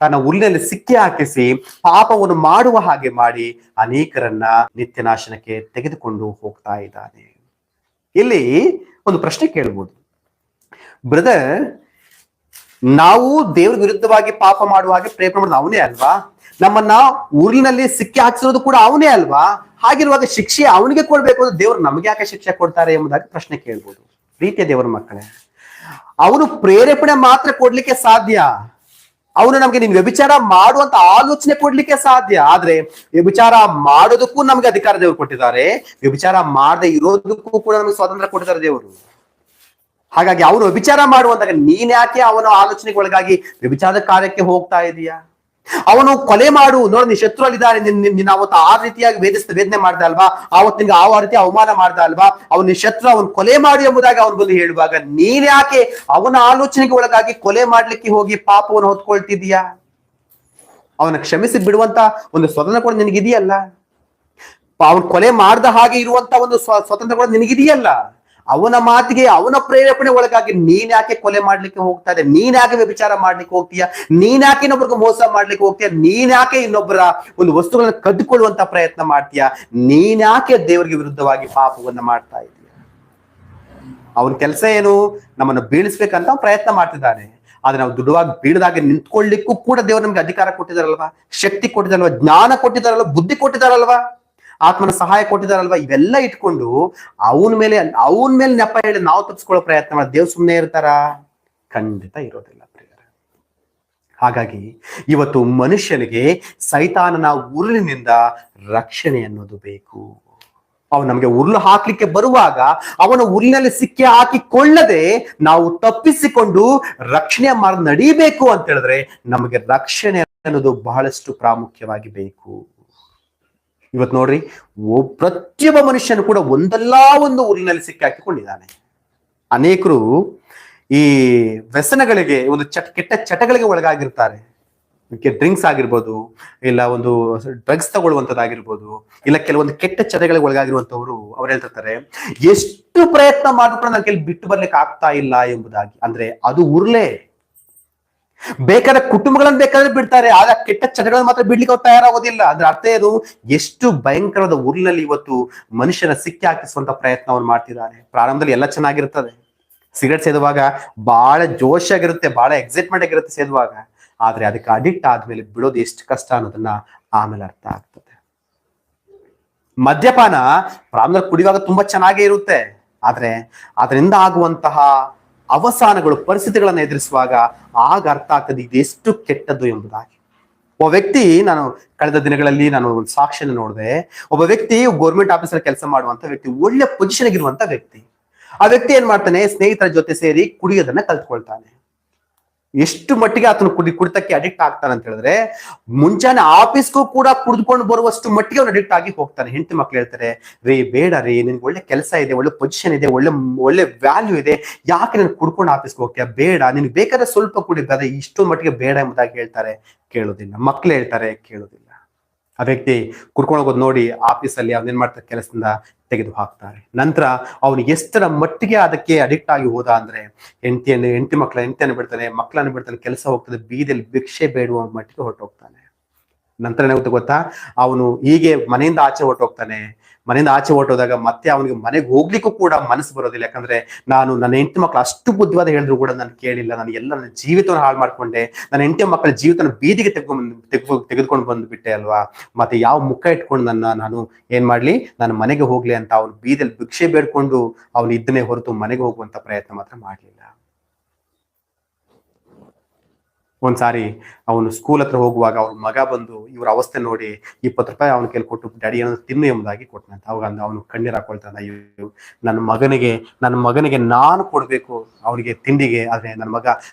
ತನ್ನ ಉರಿನಲ್ಲಿ ಸಿಕ್ಕಿ ಹಾಕಿಸಿ ಪಾಪವನ್ನು ಮಾಡುವ ಹಾಗೆ ಮಾಡಿ ಅನೇಕರನ್ನ ನಿತ್ಯ ನಾಶನಕ್ಕೆ ತೆಗೆದುಕೊಂಡು ಹೋಗ್ತಾ ಇದ್ದಾನೆ. ಇಲ್ಲಿ ಒಂದು ಪ್ರಶ್ನೆ ಕೇಳ್ಬೋದು, ಬ್ರದರ್, ನಾವು ದೇವ್ರ ವಿರುದ್ಧವಾಗಿ ಪಾಪ ಮಾಡುವ ಹಾಗೆ ಪ್ರಯತ್ನ ಮಾಡೋದು ಅವನೇ ಅಲ್ವಾ? ನಮ್ಮನ್ನ ಊರಿನಲ್ಲಿ ಸಿಕ್ಕಿ ಹಾಕಿಸಿರೋದು ಕೂಡ ಅವನೇ ಅಲ್ವಾ? ಹಾಗಿರುವಾಗ ಶಿಕ್ಷೆ ಅವನಿಗೆ ಕೊಡ್ಬೇಕು ಅಂದ್ರೆ ದೇವ್ರು ನಮ್ಗೆ ಯಾಕೆ ಶಿಕ್ಷೆ ಕೊಡ್ತಾರೆ ಎಂಬುದಾಗಿ ಪ್ರಶ್ನೆ ಕೇಳ್ಬೋದು. ಪ್ರೀತಿಯ ದೇವರ ಮಕ್ಕಳೇ, ಅವನು ಪ್ರೇರೇಪಣೆ ಮಾತ್ರ ಕೊಡ್ಲಿಕ್ಕೆ ಸಾಧ್ಯ. ಅವನು ನಮ್ಗೆ ನೀನ್ ವ್ಯಭಿಚಾರ ಮಾಡುವಂತ ಆಲೋಚನೆ ಕೊಡ್ಲಿಕ್ಕೆ ಸಾಧ್ಯ. ಆದ್ರೆ ವ್ಯಭಿಚಾರ ಮಾಡೋದಕ್ಕೂ ನಮ್ಗೆ ಅಧಿಕಾರ ದೇವರು ಕೊಟ್ಟಿದ್ದಾರೆ, ವ್ಯಭಿಚಾರ ಮಾಡದೆ ಇರೋದಕ್ಕೂ ಕೂಡ ನಮ್ಗೆ ಸ್ವಾತಂತ್ರ್ಯ ಕೊಟ್ಟಿದ್ದಾರೆ ದೇವರು. ಹಾಗಾಗಿ ಅವನು ವ್ಯಭಿಚಾರ ಮಾಡುವಂದಾಗ ನೀನ್ ಯಾಕೆ ಅವನ ಆಲೋಚನೆಗೆ ಒಳಗಾಗಿ ವ್ಯಭಿಚಾರದ ಕಾರ್ಯಕ್ಕೆ ಹೋಗ್ತಾ ಇದೀಯಾ? ಅವನು ಕೊಲೆ ಮಾಡು, ನೋಡು ನೀನ್ ಶತ್ರು ಅಲ್ಲಿದ್ದಾರೆ, ನಿನ್ನ ಅವತ್ತು ಆ ರೀತಿಯಾಗಿ ವೇದನೆ ಮಾಡ್ದ ಅಲ್ವಾ, ಆವತ್ತು ನಿನ್ಗೆ ಆ ರೀತಿ ಅವಮಾನ ಮಾಡ್ದ ಅಲ್ವಾ, ಅವನ ಶತ್ರು ಅವನು ಕೊಲೆ ಮಾಡು ಎಂಬುದಾಗಿ ಅವನು ಬಂದು ಹೇಳುವಾಗ ನೀನ್ ಯಾಕೆ ಅವನ ಆಲೋಚನೆಗೆ ಒಳಗಾಗಿ ಕೊಲೆ ಮಾಡ್ಲಿಕ್ಕೆ ಹೋಗಿ ಪಾಪವನ್ನು ಹೊತ್ಕೊಳ್ತಿದೀಯಾ? ಅವನ ಕ್ಷಮಿಸಿ ಬಿಡುವಂತ ಒಂದು ಸ್ವತಂತ್ರ ಕೂಡ ನಿನಗಿದೆಯಲ್ಲ, ಅವನು ಕೊಲೆ ಮಾಡ್ದ ಹಾಗೆ ಇರುವಂತ ಒಂದು ಸ್ವತಂತ್ರ ಕೂಡ ನಿನಗಿದೆಯಲ್ಲ. ಅವನ ಮಾತಿಗೆ ಅವನ ಪ್ರೇರೇಪಣೆ ಒಳಗಾಗಿ ನೀನ್ ಯಾಕೆ ಕೊಲೆ ಮಾಡ್ಲಿಕ್ಕೆ ಹೋಗ್ತಾ ಇದೆ? ನೀನ್ ಯಾಕೆ ವ್ಯಭಿಚಾರ ಮಾಡ್ಲಿಕ್ಕೆ ಹೋಗ್ತೀಯಾ? ನೀನ್ ಯಾಕೆ ಇನ್ನೊಬ್ರಿಗೆ ಮೋಸ ಮಾಡ್ಲಿಕ್ಕೆ ಹೋಗ್ತೀಯಾ? ನೀನ್ ಯಾಕೆ ಇನ್ನೊಬ್ಬರ ಒಂದು ವಸ್ತುಗಳನ್ನ ಕದ್ದುಕೊಳ್ಳುವಂತ ಪ್ರಯತ್ನ ಮಾಡ್ತೀಯಾ? ನೀನ್ ಯಾಕೆ ದೇವರಿಗೆ ವಿರುದ್ಧವಾಗಿ ಪಾಪವನ್ನ ಮಾಡ್ತಾ ಇದೀಯ? ಅವನ ಕೆಲಸ ಏನು? ನಮ್ಮನ್ನು ಬೀಳಿಸ್ಬೇಕಂತ ಪ್ರಯತ್ನ ಮಾಡ್ತಿದ್ದಾನೆ. ಆದ್ರೆ ನಾವು ದುಡುವಾಗಿ ಬೀಳದಾಗೆ ನಿಂತ್ಕೊಳ್ಳಿಕ್ಕೂ ಕೂಡ ದೇವರು ನಮ್ಗೆ ಅಧಿಕಾರ ಕೊಟ್ಟಿದಾರಲ್ವಾ, ಶಕ್ತಿ ಕೊಟ್ಟಿದಾರಲ್ವಾ, ಜ್ಞಾನ ಕೊಟ್ಟಿದಾರಲ್ವಾ, ಬುದ್ಧಿ ಕೊಟ್ಟಿದಾರಲ್ವಾ, ಆತ್ಮನ ಸಹಾಯ ಕೊಟ್ಟಿದಾರಲ್ವಾ. ಇವೆಲ್ಲ ಇಟ್ಕೊಂಡು ಅವನ ಮೇಲೆ ನೆಪ ಹೇಳಿ ನಾವು ತಪ್ಪಿಸ್ಕೊಳ್ಳೋ ಪ್ರಯತ್ನ ಮಾಡಿ ದೇವ್ ಸುಮ್ಮನೆ ಇರ್ತಾರ? ಖಂಡಿತ ಇರೋದಿಲ್ಲ ಪ್ರಿಯರೇ. ಹಾಗಾಗಿ ಇವತ್ತು ಮನುಷ್ಯನಿಗೆ ಸೈತಾನನ ಉರುಳಿನಿಂದ ರಕ್ಷಣೆ ಅನ್ನೋದು ಬೇಕು. ಅವನು ನಮಗೆ ಉರುಳು ಹಾಕ್ಲಿಕ್ಕೆ ಬರುವಾಗ ಅವನ ಉರುಳಿನಲ್ಲಿ ಸಿಕ್ಕಿ ಹಾಕಿಕೊಳ್ಳದೆ ನಾವು ತಪ್ಪಿಸಿಕೊಂಡು ರಕ್ಷಣೆ ಮಾಡಿ ನಡೀಬೇಕು ಅಂತ ಹೇಳಿದ್ರೆ ನಮಗೆ ರಕ್ಷಣೆ ಅನ್ನೋದು ಬಹಳಷ್ಟು ಪ್ರಾಮುಖ್ಯವಾಗಿ ಬೇಕು. ಇವತ್ತು ನೋಡ್ರಿ, ಪ್ರತಿಯೊಬ್ಬ ಮನುಷ್ಯನು ಕೂಡ ಒಂದಲ್ಲ ಒಂದು ಊರಿನಲ್ಲಿ ಸಿಕ್ಕಾಕಿಕೊಂಡಿದ್ದಾನೆ. ಅನೇಕರು ಈ ವ್ಯಸನಗಳಿಗೆ, ಒಂದು ಕೆಟ್ಟ ಚಟಗಳಿಗೆ ಒಳಗಾಗಿರ್ತಾರೆ. ಡ್ರಿಂಕ್ಸ್ ಆಗಿರ್ಬೋದು, ಇಲ್ಲ ಒಂದು ಡ್ರಗ್ಸ್ ತಗೊಳ್ಳುವಂಥದ್ದಾಗಿರ್ಬೋದು, ಇಲ್ಲ ಕೆಲವೊಂದು ಕೆಟ್ಟ ಚಟಗಳಿಗೆ ಒಳಗಾಗಿರುವಂತವ್ರು ಅವ್ರು ಹೇಳ್ತಿರ್ತಾರೆ, ಎಷ್ಟು ಪ್ರಯತ್ನ ಮಾಡಿದ್ರು ಕೂಡ ನನ್ನ ಕೈಲಿ ಬಿಟ್ಟು ಬರ್ಲಿಕ್ಕೆ ಆಗ್ತಾ ಇಲ್ಲ ಎಂಬುದಾಗಿ. ಅಂದ್ರೆ ಅದು ಉರ್ಲೆ. ಬೇಕಾದ್ರೆ ಕುಟುಂಬಗಳನ್ನ ಬೇಕಾದ್ರೆ ಬಿಡ್ತಾರೆ, ಆದ್ರೆ ಕೆಟ್ಟ ಚಟಗಳನ್ನ ಮಾತ್ರ ಬಿಡ್ಲಿಕ್ಕೆ ಅವ್ರು ತಯಾರಾಗೋದಿಲ್ಲ. ಅದ್ರ ಅರ್ಥ ಏನು? ಎಷ್ಟು ಭಯಂಕರವಾದ ಉರ್ಲಿನಲ್ಲಿ ಇವತ್ತು ಮನುಷ್ಯನ ಸಿಕ್ಕಿ ಹಾಕಿಸುವಂತ ಪ್ರಯತ್ನ ಅವ್ರು ಮಾಡ್ತಿದ್ದಾರೆ. ಪ್ರಾರಂಭದಲ್ಲಿ ಎಲ್ಲ ಚೆನ್ನಾಗಿರ್ತದೆ, ಸಿಗರೇಟ್ ಸೇದುವಾಗ ಬಹಳ ಜೋಶ್ ಆಗಿರುತ್ತೆ, ಬಹಳ ಎಕ್ಸೈಟ್ಮೆಂಟ್ ಆಗಿರುತ್ತೆ ಸೇದುವಾಗ. ಆದ್ರೆ ಅದಕ್ಕೆ ಅಡಿಕ್ಟ್ ಆದ್ಮೇಲೆ ಬಿಡೋದು ಎಷ್ಟು ಕಷ್ಟ ಅನ್ನೋದನ್ನ ಆಮೇಲೆ ಅರ್ಥ ಆಗ್ತದೆ. ಮದ್ಯಪಾನ ಪ್ರಾರಂಭದಲ್ಲಿ ಕುಡಿಯುವಾಗ ತುಂಬಾ ಚೆನ್ನಾಗೇ ಇರುತ್ತೆ, ಆದ್ರೆ ಅದರಿಂದ ಆಗುವಂತಹ ಅವಸಾನಗಳು, ಪರಿಸ್ಥಿತಿಗಳನ್ನು ಎದುರಿಸುವಾಗ ಆಗ ಅರ್ಥ ಆಗ್ತದೆ ಇದೆಷ್ಟು ಕೆಟ್ಟದ್ದು ಎಂಬುದಾಗಿ. ಒಬ್ಬ ವ್ಯಕ್ತಿ, ನಾನು ಕಳೆದ ದಿನಗಳಲ್ಲಿ ನಾನು ಒಂದು ಸಾಕ್ಷಿಯನ್ನು ನೋಡಿದೆ. ಒಬ್ಬ ವ್ಯಕ್ತಿ ಗೌರ್ಮೆಂಟ್ ಆಫೀಸಲ್ಲಿ ಕೆಲಸ ಮಾಡುವಂತ ವ್ಯಕ್ತಿ, ಒಳ್ಳೆ ಪೊಸಿಷನ್ ಆಗಿರುವಂತ ವ್ಯಕ್ತಿ. ಆ ವ್ಯಕ್ತಿ ಏನ್ ಮಾಡ್ತಾನೆ, ಸ್ನೇಹಿತರ ಜೊತೆ ಸೇರಿ ಕುಡಿಯೋದನ್ನ ಕಲ್ತ್ಕೊಳ್ತಾನೆ. ಎಷ್ಟು ಮಟ್ಟಿಗೆ ಆತನು ಕುಡಿತಕ್ಕೆ ಅಡಿಕ್ಟ್ ಆಗ್ತಾನೆ ಅಂತ ಹೇಳಿದ್ರೆ, ಮುಂಚಾನೆ ಆಫೀಸ್ಗೂ ಕೂಡ ಕುಡಿದುಕೊಂಡು ಬರುವಷ್ಟು ಮಟ್ಟಿಗೆ ಅವ್ನು ಅಡಿಕ್ಟ್ ಆಗಿ ಹೋಗ್ತಾನೆ. ಹೆಂಡತಿ ಮಕ್ಳು ಹೇಳ್ತಾರೆ, ರೀ ಬೇಡ ರೀ, ನಿನ್ಗೆ ಒಳ್ಳೆ ಕೆಲಸ ಇದೆ, ಒಳ್ಳೆ ಪೊಸಿಷನ್ ಇದೆ, ಒಳ್ಳೆ ವ್ಯಾಲ್ಯೂ ಇದೆ, ಯಾಕೆ ನೀನು ಕುಡ್ಕೊಂಡು ಆಫೀಸ್ಗೆ ಹೋಗ್ತೀಯ? ಬೇಡ, ನಿನ್ಗೆ ಬೇಕಾದ್ರೆ ಸ್ವಲ್ಪ ಕುಡಿದ್ರೆ ಇಷ್ಟೊಂದು ಮಟ್ಟಿಗೆ ಬೇಡ ಎಂಬುದಾಗಿ ಹೇಳ್ತಾರೆ, ಕೇಳೋದಿಲ್ಲ. ಮಕ್ಳು ಹೇಳ್ತಾರೆ, ಕೇಳೋದಿಲ್ಲ. ಆ ವ್ಯಕ್ತಿ ಕುಡ್ಕೊಂಡು ಹೋಗೋದು ನೋಡಿ ಆಫೀಸಲ್ಲಿ ಅವನೇನ್ ಮಾಡ್ತಾರೆ, ಕೆಲಸದಿಂದ ತೆಗೆದು ಹಾಕ್ತಾರೆ. ನಂತರ ಅವನು ಎಷ್ಟರ ಮಟ್ಟಿಗೆ ಅದಕ್ಕೆ ಅಡಿಕ್ಟ್ ಆಗಿ ಹೋದ ಅಂದ್ರೆ, ಹೆಂಡತಿಯನ್ನು ಬಿಡ್ತಾನೆ, ಮಕ್ಕಳನ್ನು ಬಿಡ್ತಾನೆ, ಕೆಲಸ ಹೋಗ್ತದೆ, ಬೀದಿಯಲ್ಲಿ ಭಿಕ್ಷೆ ಬೇಡುವ ಮಟ್ಟಿಗೆ ಹೊರಟೋಗ್ತಾನೆ. ನಂತರ ಏನಾಗುತ್ತೆ ಗೊತ್ತಾ, ಅವನು ಹೀಗೆ ಮನೆಯಿಂದ ಆಚೆ ಹೊರಟೋಗ್ತಾನೆ. ಮನೆಯಿಂದ ಆಚೆ ಹೊರಟೋದಾಗ ಮತ್ತೆ ಅವನಿಗೆ ಮನೆಗೆ ಹೋಗ್ಲಿಕ್ಕೂ ಕೂಡ ಮನಸ್ಸು ಬರೋದಿಲ್ಲ. ಯಾಕಂದ್ರೆ ನಾನು ನನ್ನ ಹೆಂಡತಿ ಮಕ್ಕಳು ಅಷ್ಟು ಬುದ್ಧಿವಾದ ಹೇಳಿದ್ರು ಕೂಡ ನಾನು ಕೇಳಿಲ್ಲ, ನಾನು ಎಲ್ಲ ನನ್ನ ಜೀವಿತವನ್ನು ಹಾಳು ಮಾಡ್ಕೊಂಡೆ, ನನ್ನ ಹೆಂಡತಿ ಮಕ್ಕಳ ಜೀವಿತನ ಬೀದಿಗೆ ತೆಗೆದುಕೊಂಡು ಬಂದ್ಬಿಟ್ಟೆ ಅಲ್ವಾ, ಮತ್ತೆ ಯಾವ ಮುಖ ಇಟ್ಕೊಂಡು ನಾನು ಏನ್ ಮಾಡ್ಲಿ, ನಾನು ಮನೆಗೆ ಹೋಗ್ಲಿ ಅಂತ ಅವನು ಬೀದಿಯಲ್ಲಿ ಭಿಕ್ಷೆ ಬೇಡ್ಕೊಂಡು ಅವನು ಇದನ್ನೇ ಹೊರತು ಮನೆಗೆ ಹೋಗುವಂತ ಪ್ರಯತ್ನ ಮಾತ್ರ ಮಾಡ್ಲಿಲ್ಲ. ಒಂದ್ಸಾರಿ ಅವನು ಸ್ಕೂಲ್ ಹತ್ರ ಹೋಗುವಾಗ ಅವ್ರ ಮಗ ಬಂದು ಇವ್ರ ಅವಸ್ಥೆ ನೋಡಿ 20 ರೂಪಾಯಿ ಅವನ ಕೈಲಿ ಕೊಟ್ಟು ಡ್ಯಾಡಿ ಏನಾದ್ರು ತಿನ್ನು ಎಂಬುದಾಗಿ ಕೊಟ್ಟನಂತ. ಅವಾಗ ಅವನು ಕಣ್ಣೀರ್ ಹಾಕೊಳ್ತಾನೆ, ಅಯ್ಯೋ ನನ್ನ ಮಗನಿಗೆ ನಾನು ಕೊಡ್ಬೇಕು ಅವನಿಗೆ ತಿಂಡಿಗೆ, ಆದ್ರೆ ನನ್ನ ಮಗ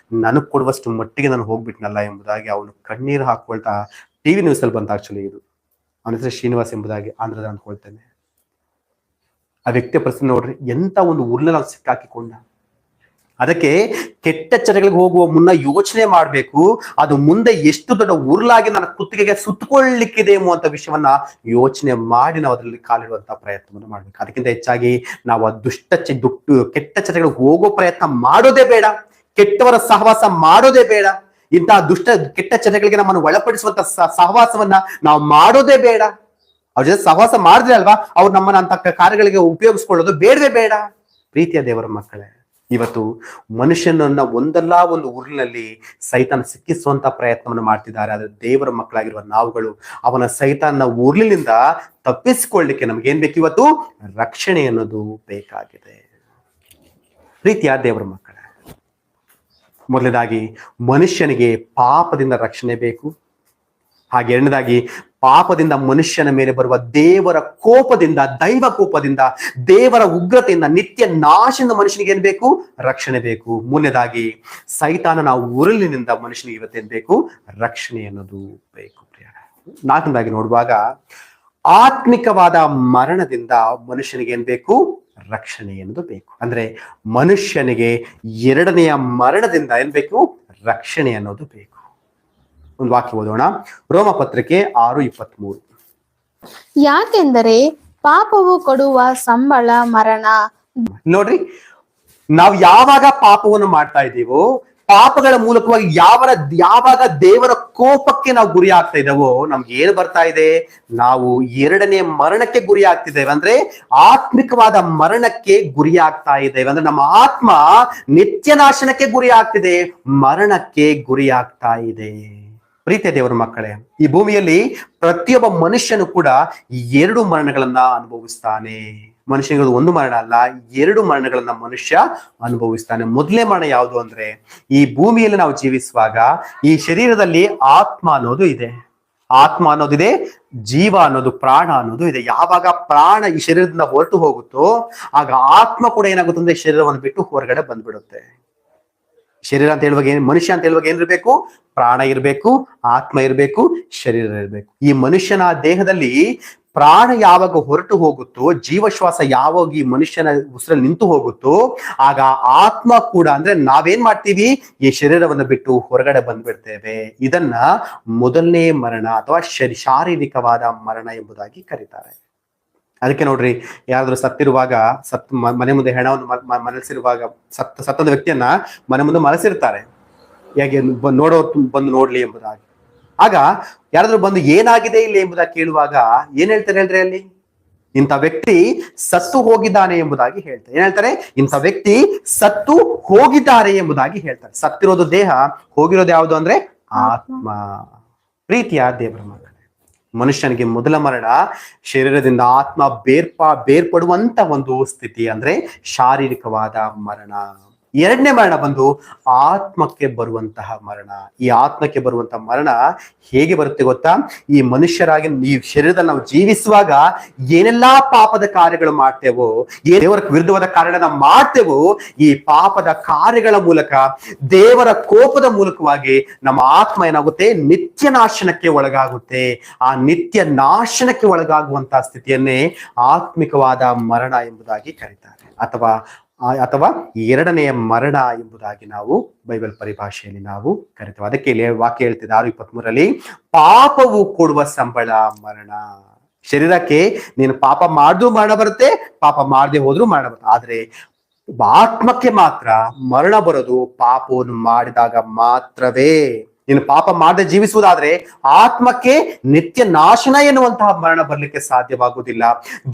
ನನಗ್ ಕೊಡುವಷ್ಟು ಮಟ್ಟಿಗೆ ನಾನು ಹೋಗ್ಬಿಟ್ನಲ್ಲ ಎಂಬುದಾಗಿ ಅವನು ಕಣ್ಣೀರು ಹಾಕೊಳ್ತಾ, ಟಿವಿ ನ್ಯೂಸ್ ಅಲ್ಲಿ ಬಂತ ಆಕ್ಚುಲಿ ಇದು, ಅವನ ಹೆಸರು ಶ್ರೀನಿವಾಸ್ ಎಂಬುದಾಗಿ ಆಂಧ್ರದ ಅಂದ್ಕೊಳ್ತೇನೆ. ಆ ವ್ಯಕ್ತಿಯ ಪರಿಸ್ಥಿತಿ ನೋಡ್ರಿ, ಎಂತ ಒಂದು ಉರ್ಲಲ್ಲಿ ಸಿಕ್ಕಾಕಿಕೊಂಡ. ಅದಕ್ಕೆ ಕೆಟ್ಟ ಚಟಗಳಿಗೆ ಹೋಗುವ ಮುನ್ನ ಯೋಚನೆ ಮಾಡಬೇಕು, ಅದು ಮುಂದೆ ಎಷ್ಟು ದೊಡ್ಡ ಉರುಳಾಗಿ ನನ್ನ ಕುತ್ತಿಗೆಗೆ ಸುತ್ತಕೊಳ್ಳಿಕ್ಕಿದೆ ಎಂಬುವಂತ ವಿಷಯವನ್ನ ಯೋಚನೆ ಮಾಡಿ ನಾವು ಅದರಲ್ಲಿ ಕಾಲಿಡುವಂತ ಪ್ರಯತ್ನವನ್ನು ಮಾಡ್ಬೇಕು. ಅದಕ್ಕಿಂತ ಹೆಚ್ಚಾಗಿ ನಾವು ಆ ಕೆಟ್ಟ ಚಟಗಳಿಗೆ ಹೋಗೋ ಪ್ರಯತ್ನ ಮಾಡೋದೇ ಬೇಡ, ಕೆಟ್ಟವರ ಸಹವಾಸ ಮಾಡೋದೇ ಬೇಡ, ಇಂತಹ ಕೆಟ್ಟ ಚಟಗಳಿಗೆ ನಮ್ಮನ್ನು ಒಳಪಡಿಸುವಂತ ಸಹವಾಸವನ್ನ ನಾವು ಮಾಡೋದೇ ಬೇಡ. ಅವ್ರ ಜೊತೆ ಸಹವಾಸ ಮಾಡಿದ್ರೆ ಅಲ್ವಾ ಅವ್ರು ನಮ್ಮನ್ನ ಅಂತ ಕಾರ್ಯಗಳಿಗೆ ಉಪಯೋಗಿಸ್ಕೊಳ್ಳೋದು ಬೇಡವೇ ಬೇಡ. ಪ್ರೀತಿಯ ದೇವರ ಮಕ್ಕಳೇ, ಇವತ್ತು ಮನುಷ್ಯನನ್ನ ಒಂದಲ್ಲ ಒಂದು ಊರಿನಲ್ಲಿ ಸೈತಾನ ಸಿಕ್ಕಿಸುವಂತ ಪ್ರಯತ್ನವನ್ನು ಮಾಡ್ತಿದ್ದಾರೆ. ಆದ್ರೆ ದೇವರ ಮಕ್ಕಳಾಗಿರುವ ನಾವುಗಳು ಅವನ ಸೈತಾನ ಊರ್ಲಿನಿಂದ ತಪ್ಪಿಸಿಕೊಳ್ಳಿಕ್ಕೆ ನಮ್ಗೇನ್ ಬೇಕು? ಇವತ್ತು ರಕ್ಷಣೆ ಅನ್ನೋದು ಬೇಕಾಗಿದೆ. ಪ್ರೀತಿಯ ದೇವರ ಮಕ್ಕಳೇ, ಮೊದಲನೇದಾಗಿ ಮನುಷ್ಯನಿಗೆ ಪಾಪದಿಂದ ರಕ್ಷಣೆ ಬೇಕು. ಹಾಗೆ ಎರಡನೇದಾಗಿ ಪಾಪದಿಂದ ಮನುಷ್ಯನ ಮೇಲೆ ಬರುವ ದೇವರ ಕೋಪದಿಂದ, ದೈವ ಕೋಪದಿಂದ, ದೇವರ ಉಗ್ರತೆಯಿಂದ, ನಿತ್ಯ ನಾಶದಿಂದ ಮನುಷ್ಯನಿಗೆ ಏನ್ ಬೇಕು? ರಕ್ಷಣೆ ಬೇಕು. ಮೂರನೇದಾಗಿ ಸೈತಾನನ ಉರುಳಿನಿಂದ ಮನುಷ್ಯನಿಗೆ ಇವತ್ತೇನ್ ಬೇಕು? ರಕ್ಷಣೆ ಅನ್ನೋದು ಬೇಕು. ನಾಲ್ಕನೇದಾಗಿ ನೋಡುವಾಗ ಆತ್ಮಿಕವಾದ ಮರಣದಿಂದ ಮನುಷ್ಯನಿಗೆ ಏನ್ ಬೇಕು? ರಕ್ಷಣೆ ಅನ್ನೋದು ಬೇಕು. ಅಂದ್ರೆ ಮನುಷ್ಯನಿಗೆ ಎರಡನೆಯ ಮರಣದಿಂದ ಏನ್ ಬೇಕು? ರಕ್ಷಣೆ ಅನ್ನೋದು ಬೇಕು. ಒಂದು ವಾಕ್ಯ ಓದೋಣ, ರೋಮ ಪತ್ರಿಕೆ 6:23. ಯಾಕೆಂದರೆ ಪಾಪವು ಕೊಡುವ ಸಂಬಳ ಮರಣ. ನೋಡ್ರಿ, ನಾವು ಯಾವಾಗ ಪಾಪವನ್ನು ಮಾಡ್ತಾ ಇದ್ದೀವೋ, ಪಾಪಗಳ ಮೂಲಕವಾಗಿ ಯಾವಾಗ ದೇವರ ಕೋಪಕ್ಕೆ ನಾವು ಗುರಿ ಆಗ್ತಾ ಇದ್ದಾವೋ, ನಮ್ಗೆ ಏನು ಬರ್ತಾ ಇದೆ? ನಾವು ಎರಡನೇ ಮರಣಕ್ಕೆ ಗುರಿ ಆಗ್ತಿದ್ದೇವೆ. ಅಂದ್ರೆ ಆತ್ಮಿಕವಾದ ಮರಣಕ್ಕೆ ಗುರಿ ಆಗ್ತಾ ಇದ್ದೇವೆ. ಅಂದ್ರೆ ನಮ್ಮ ಆತ್ಮ ನಿತ್ಯ ನಾಶನಕ್ಕೆ ಗುರಿ ಆಗ್ತಿದೆ, ಮರಣಕ್ಕೆ ಗುರಿ ಆಗ್ತಾ ಇದೆ. ಪ್ರೀತಿಯ ದೇವರ ಮಕ್ಕಳೇ, ಈ ಭೂಮಿಯಲ್ಲಿ ಪ್ರತಿಯೊಬ್ಬ ಮನುಷ್ಯನು ಕೂಡ 2 ಮರಣಗಳನ್ನ ಅನುಭವಿಸ್ತಾನೆ. ಮನುಷ್ಯನಿಗೆ ಒಂದು ಮರಣ ಅಲ್ಲ, 2 ಮರಣಗಳನ್ನ ಮನುಷ್ಯ ಅನುಭವಿಸ್ತಾನೆ. ಮೊದಲನೇ ಮರಣ ಯಾವುದು ಅಂದ್ರೆ, ಈ ಭೂಮಿಯಲ್ಲಿ ನಾವು ಜೀವಿಸುವಾಗ ಈ ಶರೀರದಲ್ಲಿ ಆತ್ಮ ಅನ್ನೋದು ಇದೆ, ಜೀವ ಅನ್ನೋದು, ಪ್ರಾಣ ಅನ್ನೋದು ಇದೆ. ಯಾವಾಗ ಪ್ರಾಣ ಈ ಶರೀರದಿಂದ ಹೊರಟು ಹೋಗುತ್ತೋ ಆಗ ಆತ್ಮ ಕೂಡ ಏನಾಗುತ್ತೆ ಅಂದ್ರೆ ಶರೀರವನ್ನು ಬಿಟ್ಟು ಹೊರಗಡೆ ಬಂದ್ಬಿಡುತ್ತೆ. ಶರೀರ ಅಂತ ಹೇಳುವಾಗ ಮನುಷ್ಯ ಅಂತ ಹೇಳುವಾಗ ಏನಿರ್ಬೇಕು? ಪ್ರಾಣ ಇರಬೇಕು, ಆತ್ಮ ಇರಬೇಕು, ಶರೀರ ಇರಬೇಕು. ಈ ಮನುಷ್ಯನ ದೇಹದಲ್ಲಿ ಪ್ರಾಣ ಯಾವಾಗ ಹೊರಟು ಹೋಗುತ್ತೋ, ಜೀವಶ್ವಾಸ ಯಾವಾಗ ಈ ಮನುಷ್ಯನ ಉಸಿರಲ್ಲಿ ನಿಂತು ಹೋಗುತ್ತೋ ಆಗ ಆತ್ಮ ಕೂಡ, ಅಂದ್ರೆ ನಾವೇನ್ ಮಾಡ್ತೀವಿ? ಈ ಶರೀರವನ್ನು ಬಿಟ್ಟು ಹೊರಗಡೆ ಬಂದ್ಬಿಡ್ತೇವೆ. ಇದನ್ನ ಮೊದಲನೇ ಮರಣ ಅಥವಾ ಶಾರೀರಿಕವಾದ ಮರಣ ಎಂಬುದಾಗಿ ಕರೀತಾರೆ. ಅದಕ್ಕೆ ನೋಡ್ರಿ, ಯಾರಾದ್ರೂ ಸತ್ತಿರುವಾಗ, ಮನೆ ಮುಂದೆ ಹೆಣವನ್ನು ಮಲಸಿರುವಾಗ, ಸತ್ತದ ವ್ಯಕ್ತಿಯನ್ನ ಮನೆ ಮುಂದೆ ಮಲಸಿರ್ತಾರೆ, ಹೇಗೆ ನೋಡೋರು ಬಂದು ನೋಡ್ಲಿ ಎಂಬುದಾಗಿ. ಆಗ ಯಾರಾದ್ರೂ ಬಂದು ಏನಾಗಿದೆ ಇಲ್ಲಿ ಎಂಬುದಾಗಿ ಕೇಳುವಾಗ ಏನ್ ಹೇಳ್ತಾರೆ ಹೇಳ್ರಿ? ಅಲ್ಲಿ ಇಂಥ ವ್ಯಕ್ತಿ ಸತ್ತು ಹೋಗಿದ್ದಾನೆ ಎಂಬುದಾಗಿ ಹೇಳ್ತಾರೆ. ಏನ್ ಹೇಳ್ತಾರೆ? ಇಂಥ ವ್ಯಕ್ತಿ ಸತ್ತು ಹೋಗಿದ್ದಾರೆ ಎಂಬುದಾಗಿ ಹೇಳ್ತಾರೆ. ಸತ್ತಿರೋದು ದೇಹ, ಹೋಗಿರೋದು ಯಾವುದು ಅಂದ್ರೆ ಆತ್ಮ. ಪ್ರೀತಿಯ ದೇವರ ಮಕ್ಕಳೇ, ಮನುಷ್ಯನಿಗೆ ಮೊದಲ ಮರಣ ಶರೀರದಿಂದ ಆತ್ಮ ಬೇರ್ಪಡುವಂತ ಒಂದು ಸ್ಥಿತಿ, ಅಂದ್ರೆ ಶಾರೀರಿಕವಾದ ಮರಣ. ಎರಡನೇ ಮರಣ ಬಂದು ಆತ್ಮಕ್ಕೆ ಬರುವಂತಹ ಮರಣ. ಈ ಆತ್ಮಕ್ಕೆ ಬರುವಂತಹ ಮರಣ ಹೇಗೆ ಬರುತ್ತೆ ಗೊತ್ತಾ? ಈ ಮನುಷ್ಯರಾಗಿ ಈ ಶರೀರದಲ್ಲಿ ನಾವು ಜೀವಿಸುವಾಗ ಏನೆಲ್ಲಾ ಪಾಪದ ಕಾರ್ಯಗಳು ಮಾಡ್ತೇವೋ, ದೇವರ ವಿರುದ್ಧವಾದ ಕಾರ್ಯ ನಾವು ಮಾಡ್ತೇವೋ, ಈ ಪಾಪದ ಕಾರ್ಯಗಳ ಮೂಲಕ, ದೇವರ ಕೋಪದ ಮೂಲಕವಾಗಿ ನಮ್ಮ ಆತ್ಮ ಏನಾಗುತ್ತೆ? ನಿತ್ಯ ನಾಶನಕ್ಕೆ ಒಳಗಾಗುತ್ತೆ. ಆ ನಿತ್ಯ ನಾಶನಕ್ಕೆ ಒಳಗಾಗುವಂತಹ ಸ್ಥಿತಿಯನ್ನೇ ಆತ್ಮಿಕವಾದ ಮರಣ ಎಂಬುದಾಗಿ ಕರೀತಾರೆ, ಅಥವಾ ಎರಡನೆಯ ಮರಣ ಎಂಬುದಾಗಿ ನಾವು ಬೈಬಲ್ ಪರಿಭಾಷೆಯಲ್ಲಿ ನಾವು ಕರಿತೇವೆ. ಅದಕ್ಕೆ ಇಲ್ಲಿ ವಾಕ್ಯ ಹೇಳ್ತಿದೆ 6:23, ಪಾಪವು ಕೊಡುವ ಸಂಬಳ ಮರಣ. ಶರೀರಕ್ಕೆ ನೀನು ಪಾಪ ಮಾಡಿದ್ರೂ ಮರಣ ಬರುತ್ತೆ, ಪಾಪ ಮಾಡದೆ ಹೋದ್ರೂ ಮರಣ ಬರುತ್ತೆ. ಆದ್ರೆ ಆತ್ಮಕ್ಕೆ ಮಾತ್ರ ಮರಣ ಬರೋದು ಪಾಪವನ್ನು ಮಾಡಿದಾಗ ಮಾತ್ರವೇ. ನೀನು ಪಾಪ ಮಾಡದೆ ಜೀವಿಸುವುದಾದ್ರೆ ಆತ್ಮಕ್ಕೆ ನಿತ್ಯ ನಾಶನ ಎನ್ನುವಂತಹ ಮರಣ ಬರ್ಲಿಕ್ಕೆ ಸಾಧ್ಯವಾಗುವುದಿಲ್ಲ.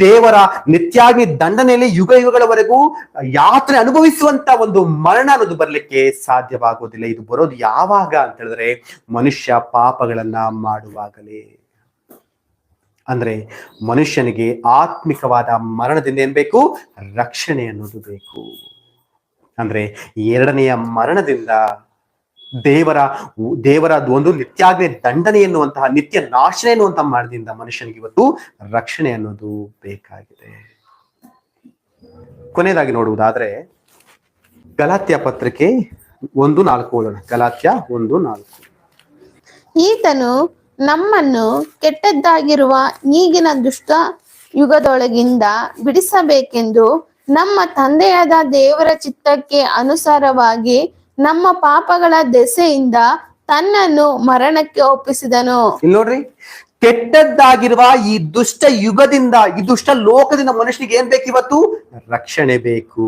ದೇವರ ನಿತ್ಯಾಗ್ನಿ ದಂಡನೆಯಲ್ಲಿ ಯುಗ ಯುಗಗಳವರೆಗೂ ಯಾತ್ರೆ ಅನುಭವಿಸುವಂತ ಒಂದು ಮರಣ ಅನ್ನೋದು ಬರ್ಲಿಕ್ಕೆ ಸಾಧ್ಯವಾಗುವುದಿಲ್ಲ. ಇದು ಬರೋದು ಯಾವಾಗ ಅಂತ ಹೇಳಿದ್ರೆ ಮನುಷ್ಯ ಪಾಪಗಳನ್ನ ಮಾಡುವಾಗಲೇ. ಅಂದ್ರೆ ಮನುಷ್ಯನಿಗೆ ಆತ್ಮಿಕವಾದ ಮರಣದಿಂದ ಏನ್ ಬೇಕು? ರಕ್ಷಣೆ ಅನ್ನೋದು ಬೇಕು. ಅಂದ್ರೆ ಎರಡನೆಯ ಮರಣದಿಂದ ದೇವರ ದೇವರ ಒಂದು ನಿತ್ಯಾಗ್ನಿ ದಂಡನೆ ಎನ್ನುವಂತಹ ನಿತ್ಯ ನಾಶನ ಎನ್ನುವಂತಹ ಮರಣದಿಂದ ಮನುಷ್ಯನಿಗೆ ಇವತ್ತು ರಕ್ಷಣೆ ಅನ್ನೋದು ಬೇಕಾಗಿದೆ. ಕೊನೆಯದಾಗಿ ನೋಡುವುದಾದ್ರೆ ಗಲಾತ್ಯ ಪತ್ರಿಕೆ 1:4 ಓದೋಣ. ಗಲಾತ್ಯ 1:4. ಈತನು ನಮ್ಮನ್ನು ಕೆಟ್ಟದ್ದಾಗಿರುವ ಈಗಿನ ದುಷ್ಟ ಯುಗದೊಳಗಿಂದ ಬಿಡಿಸಬೇಕೆಂದು ನಮ್ಮ ತಂದೆಯಾದ ದೇವರ ಚಿತ್ತಕ್ಕೆ ಅನುಸಾರವಾಗಿ ನಮ್ಮ ಪಾಪಗಳ ದೆಸೆಯಿಂದ ತನ್ನನ್ನು ಮರಣಕ್ಕೆ ಒಪ್ಪಿಸಿದನು. ಇಲ್ಲಿ ನೋಡ್ರಿ, ಕೆಟ್ಟದ್ದಾಗಿರುವ ಈ ದುಷ್ಟ ಯುಗದಿಂದ, ಈ ದುಷ್ಟ ಲೋಕದಿಂದ ಮನುಷ್ಯನಿಗೆ ಏನ್ ಬೇಕು ಇವತ್ತು? ರಕ್ಷಣೆ ಬೇಕು.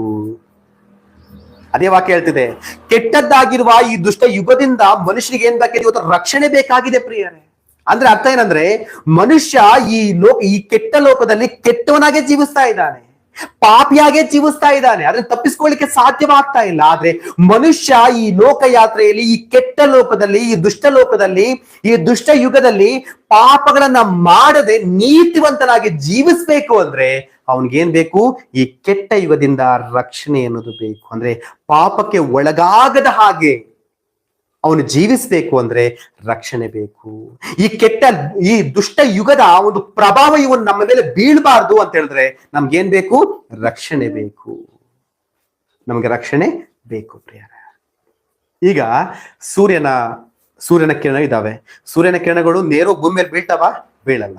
ಅದೇ ವಾಕ್ಯ ಹೇಳ್ತಿದೆ, ಕೆಟ್ಟದ್ದಾಗಿರುವ ಈ ದುಷ್ಟ ಯುಗದಿಂದ ಮನುಷ್ಯನಿಗೆ ಏನ್ ಬೇಕಾಗಿದೆ ಇವತ್ತು? ರಕ್ಷಣೆ ಬೇಕಾಗಿದೆ ಪ್ರಿಯರೇ. ಅಂದ್ರೆ ಅರ್ಥ ಏನಂದ್ರೆ, ಮನುಷ್ಯ ಈ ಕೆಟ್ಟ ಲೋಕದಲ್ಲಿ ಕೆಟ್ಟವನಾಗೆ ಜೀವಿಸ್ತಾ ಇದ್ದಾನೆ, ಪಾಪಿಯಾಗೆ ಜೀವಿಸ್ತಾ ಇದ್ದಾನೆ. ಅದನ್ನ ತಪ್ಪಿಸ್ಕೊಳ್ಳಿಕ್ಕೆ ಸಾಧ್ಯವಾಗ್ತಾ ಇಲ್ಲ. ಆದ್ರೆ ಮನುಷ್ಯ ಈ ಲೋಕಯಾತ್ರೆಯಲ್ಲಿ, ಈ ಕೆಟ್ಟ ಲೋಕದಲ್ಲಿ, ಈ ದುಷ್ಟ ಲೋಕದಲ್ಲಿ, ಈ ದುಷ್ಟ ಯುಗದಲ್ಲಿ ಪಾಪಗಳನ್ನ ಮಾಡದೆ ನೀತಿವಂತನಾಗಿ ಜೀವಿಸ್ಬೇಕು ಅಂದ್ರೆ ಅವನಿಗೇನ್ ಬೇಕು? ಈ ಕೆಟ್ಟ ಯುಗದಿಂದ ರಕ್ಷಣೆ ಅನ್ನೋದು ಬೇಕು. ಅಂದ್ರೆ ಪಾಪಕ್ಕೆ ಒಳಗಾಗದ ಹಾಗೆ ಅವನು ಜೀವಿಸ್ಬೇಕು ಅಂದ್ರೆ ರಕ್ಷಣೆ ಬೇಕು. ಈ ದುಷ್ಟ ಯುಗದ ಒಂದು ಪ್ರಭಾವ ಇವನು ನಮ್ಮ ಮೇಲೆ ಬೀಳ್ಬಾರ್ದು ಅಂತ ಹೇಳಿದ್ರೆ ನಮ್ಗೇನ್ ಬೇಕು? ರಕ್ಷಣೆ ಬೇಕು. ನಮಗೆ ರಕ್ಷಣೆ ಬೇಕು ಪ್ರಿಯರ. ಈಗ ಸೂರ್ಯನ ಕಿರಣ ಇದಾವೆ. ಸೂರ್ಯನ ಕಿರಣಗಳು ನೇರವಾಗಿ ಭೂಮಿ ಮೇಲೆ ಬೀಳ್ತಾವ? ಬೀಳಲ್ಲ.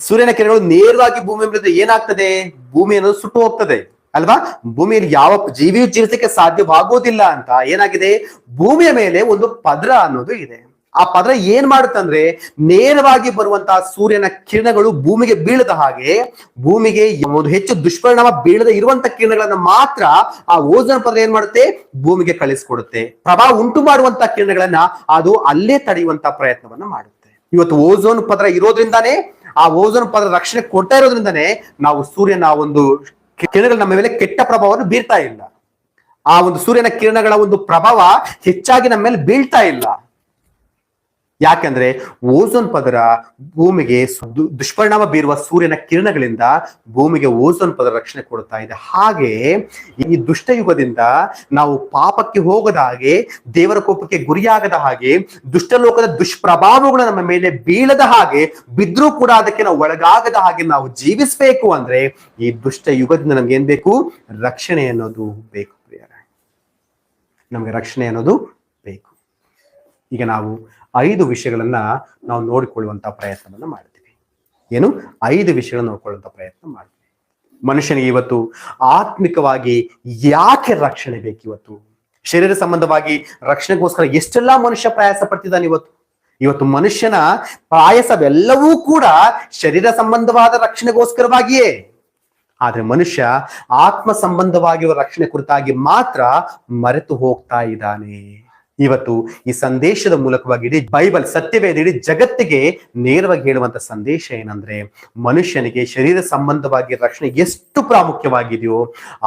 ಸೂರ್ಯನ ಕಿರಣಗಳು ನೇರವಾಗಿ ಭೂಮಿ ಮೇಲೆ ಏನಾಗ್ತದೆ? ಭೂಮಿ ಅನ್ನೋದು ಸುಟ್ಟು ಹೋಗ್ತದೆ ಅಲ್ವಾ? ಭೂಮಿಯಲ್ಲಿ ಯಾವ ಜೀವಿಯು ಜೀವಿಸಕ್ಕೆ ಸಾಧ್ಯವಾಗೋದಿಲ್ಲ ಅಂತ ಏನಾಗಿದೆ? ಭೂಮಿಯ ಮೇಲೆ ಒಂದು ಪದರ ಅನ್ನೋದು ಇದೆ. ಆ ಪದರ ಏನ್ ಮಾಡುತ್ತಂದ್ರೆ, ನೇರವಾಗಿ ಬರುವಂತಹ ಸೂರ್ಯನ ಕಿರಣಗಳು ಭೂಮಿಗೆ ಬೀಳದ ಹಾಗೆ, ಭೂಮಿಗೆ ಒಂದು ಹೆಚ್ಚು ದುಷ್ಪರಿಣಾಮ ಬೀಳದ ಇರುವಂತ ಕಿರಣಗಳನ್ನ ಮಾತ್ರ ಆ ಓಜೋನ್ ಪದರ ಏನ್ ಮಾಡುತ್ತೆ? ಭೂಮಿಗೆ ಕಳಿಸ್ಕೊಡುತ್ತೆ. ಪ್ರಭಾವ ಉಂಟು ಮಾಡುವಂತ ಕಿರಣಗಳನ್ನ ಅದು ಅಲ್ಲೇ ತಡೆಯುವಂತ ಪ್ರಯತ್ನವನ್ನ ಮಾಡುತ್ತೆ. ಇವತ್ತು ಓಜೋನ್ ಪದರ ಇರೋದ್ರಿಂದಾನೇ, ಆ ಓಜೋನ್ ಪದರ ರಕ್ಷಣೆ ಕೊಡ್ತಾ ಇರೋದ್ರಿಂದಾನೇ ನಾವು ಸೂರ್ಯನ ಒಂದು ಕಿರಣಗಳು ನಮ್ಮ ಮೇಲೆ ಕೆಟ್ಟ ಪ್ರಭಾವವನ್ನು ಬೀರ್ತಾ ಇಲ್ಲ. ಆ ಒಂದು ಸೂರ್ಯನ ಕಿರಣಗಳ ಒಂದು ಪ್ರಭಾವ ಹೆಚ್ಚಾಗಿ ನಮ್ಮ ಮೇಲೆ ಬೀಳ್ತಾ ಇಲ್ಲ. ಯಾಕಂದ್ರೆ ಓಝೋನ್ ಪದರ ಭೂಮಿಗೆ ದುಷ್ಪರಿಣಾಮ ಬೀರುವ ಸೂರ್ಯನ ಕಿರಣಗಳಿಂದ ಭೂಮಿಗೆ ಓಝೋನ್ ಪದರ ರಕ್ಷಣೆ ಕೊಡ್ತಾ ಇದೆ. ಹಾಗೆ ಈ ದುಷ್ಟ ಯುಗದಿಂದ ನಾವು ಪಾಪಕ್ಕೆ ಹೋಗದ ಹಾಗೆ, ದೇವರ ಕೋಪಕ್ಕೆ ಗುರಿಯಾಗದ ಹಾಗೆ, ದುಷ್ಟಲೋಕದ ದುಷ್ಪ್ರಭಾವಗಳು ನಮ್ಮ ಮೇಲೆ ಬೀಳದ ಹಾಗೆ, ಬಿದ್ರೂ ಕೂಡ ಅದಕ್ಕೆ ನಾವು ಒಳಗಾಗದ ಹಾಗೆ ನಾವು ಜೀವಿಸ್ಬೇಕು ಅಂದ್ರೆ ಈ ದುಷ್ಟ ಯುಗದಿಂದ ನಮ್ಗೆ ಏನ್ ಬೇಕು? ರಕ್ಷಣೆ ಅನ್ನೋದು ಬೇಕು ಪ್ರಿಯರೇ. ನಮ್ಗೆ ರಕ್ಷಣೆ ಅನ್ನೋದು ಬೇಕು. ಈಗ ನಾವು 5 ವಿಷಯಗಳನ್ನ ನಾವು ನೋಡಿಕೊಳ್ಳುವಂತ ಪ್ರಯತ್ನವನ್ನ ಮಾಡ್ತೀವಿ. ಏನು? 5 ವಿಷಯಗಳನ್ನ ನೋಡ್ಕೊಳ್ಳುವಂತ ಪ್ರಯತ್ನ ಮಾಡ್ತೀವಿ. ಮನುಷ್ಯನಿಗೆ ಇವತ್ತು ಆತ್ಮಿಕವಾಗಿ ಯಾಕೆ ರಕ್ಷಣೆ ಬೇಕು? ಇವತ್ತು ಶರೀರ ಸಂಬಂಧವಾಗಿ ರಕ್ಷಣೆಗೋಸ್ಕರ ಎಷ್ಟೆಲ್ಲಾ ಮನುಷ್ಯ ಪ್ರಯಾಸ ಪಡ್ತಿದ್ದಾನೆ. ಇವತ್ತು ಮನುಷ್ಯನ ಪ್ರಯಾಸವೆಲ್ಲವೂ ಕೂಡ ಶರೀರ ಸಂಬಂಧವಾದ ರಕ್ಷಣೆಗೋಸ್ಕರವಾಗಿಯೇ. ಆದ್ರೆ ಮನುಷ್ಯ ಆತ್ಮ ಸಂಬಂಧವಾಗಿರುವ ರಕ್ಷಣೆ ಕುರಿತಾಗಿ ಮಾತ್ರ ಮರೆತು ಹೋಗ್ತಾ ಇದ್ದಾನೆ. ಇವತ್ತು ಈ ಸಂದೇಶದ ಮೂಲಕವಾಗಿ ಇಡೀ ಬೈಬಲ್ ಸತ್ಯವೇದ ಇಡೀ ಜಗತ್ತಿಗೆ ನೇರವಾಗಿ ಹೇಳುವಂತ ಸಂದೇಶ ಏನಂದ್ರೆ, ಮನುಷ್ಯನಿಗೆ ಶರೀರ ಸಂಬಂಧವಾಗಿ ರಕ್ಷಣೆ ಎಷ್ಟು ಪ್ರಾಮುಖ್ಯವಾಗಿದೆಯೋ,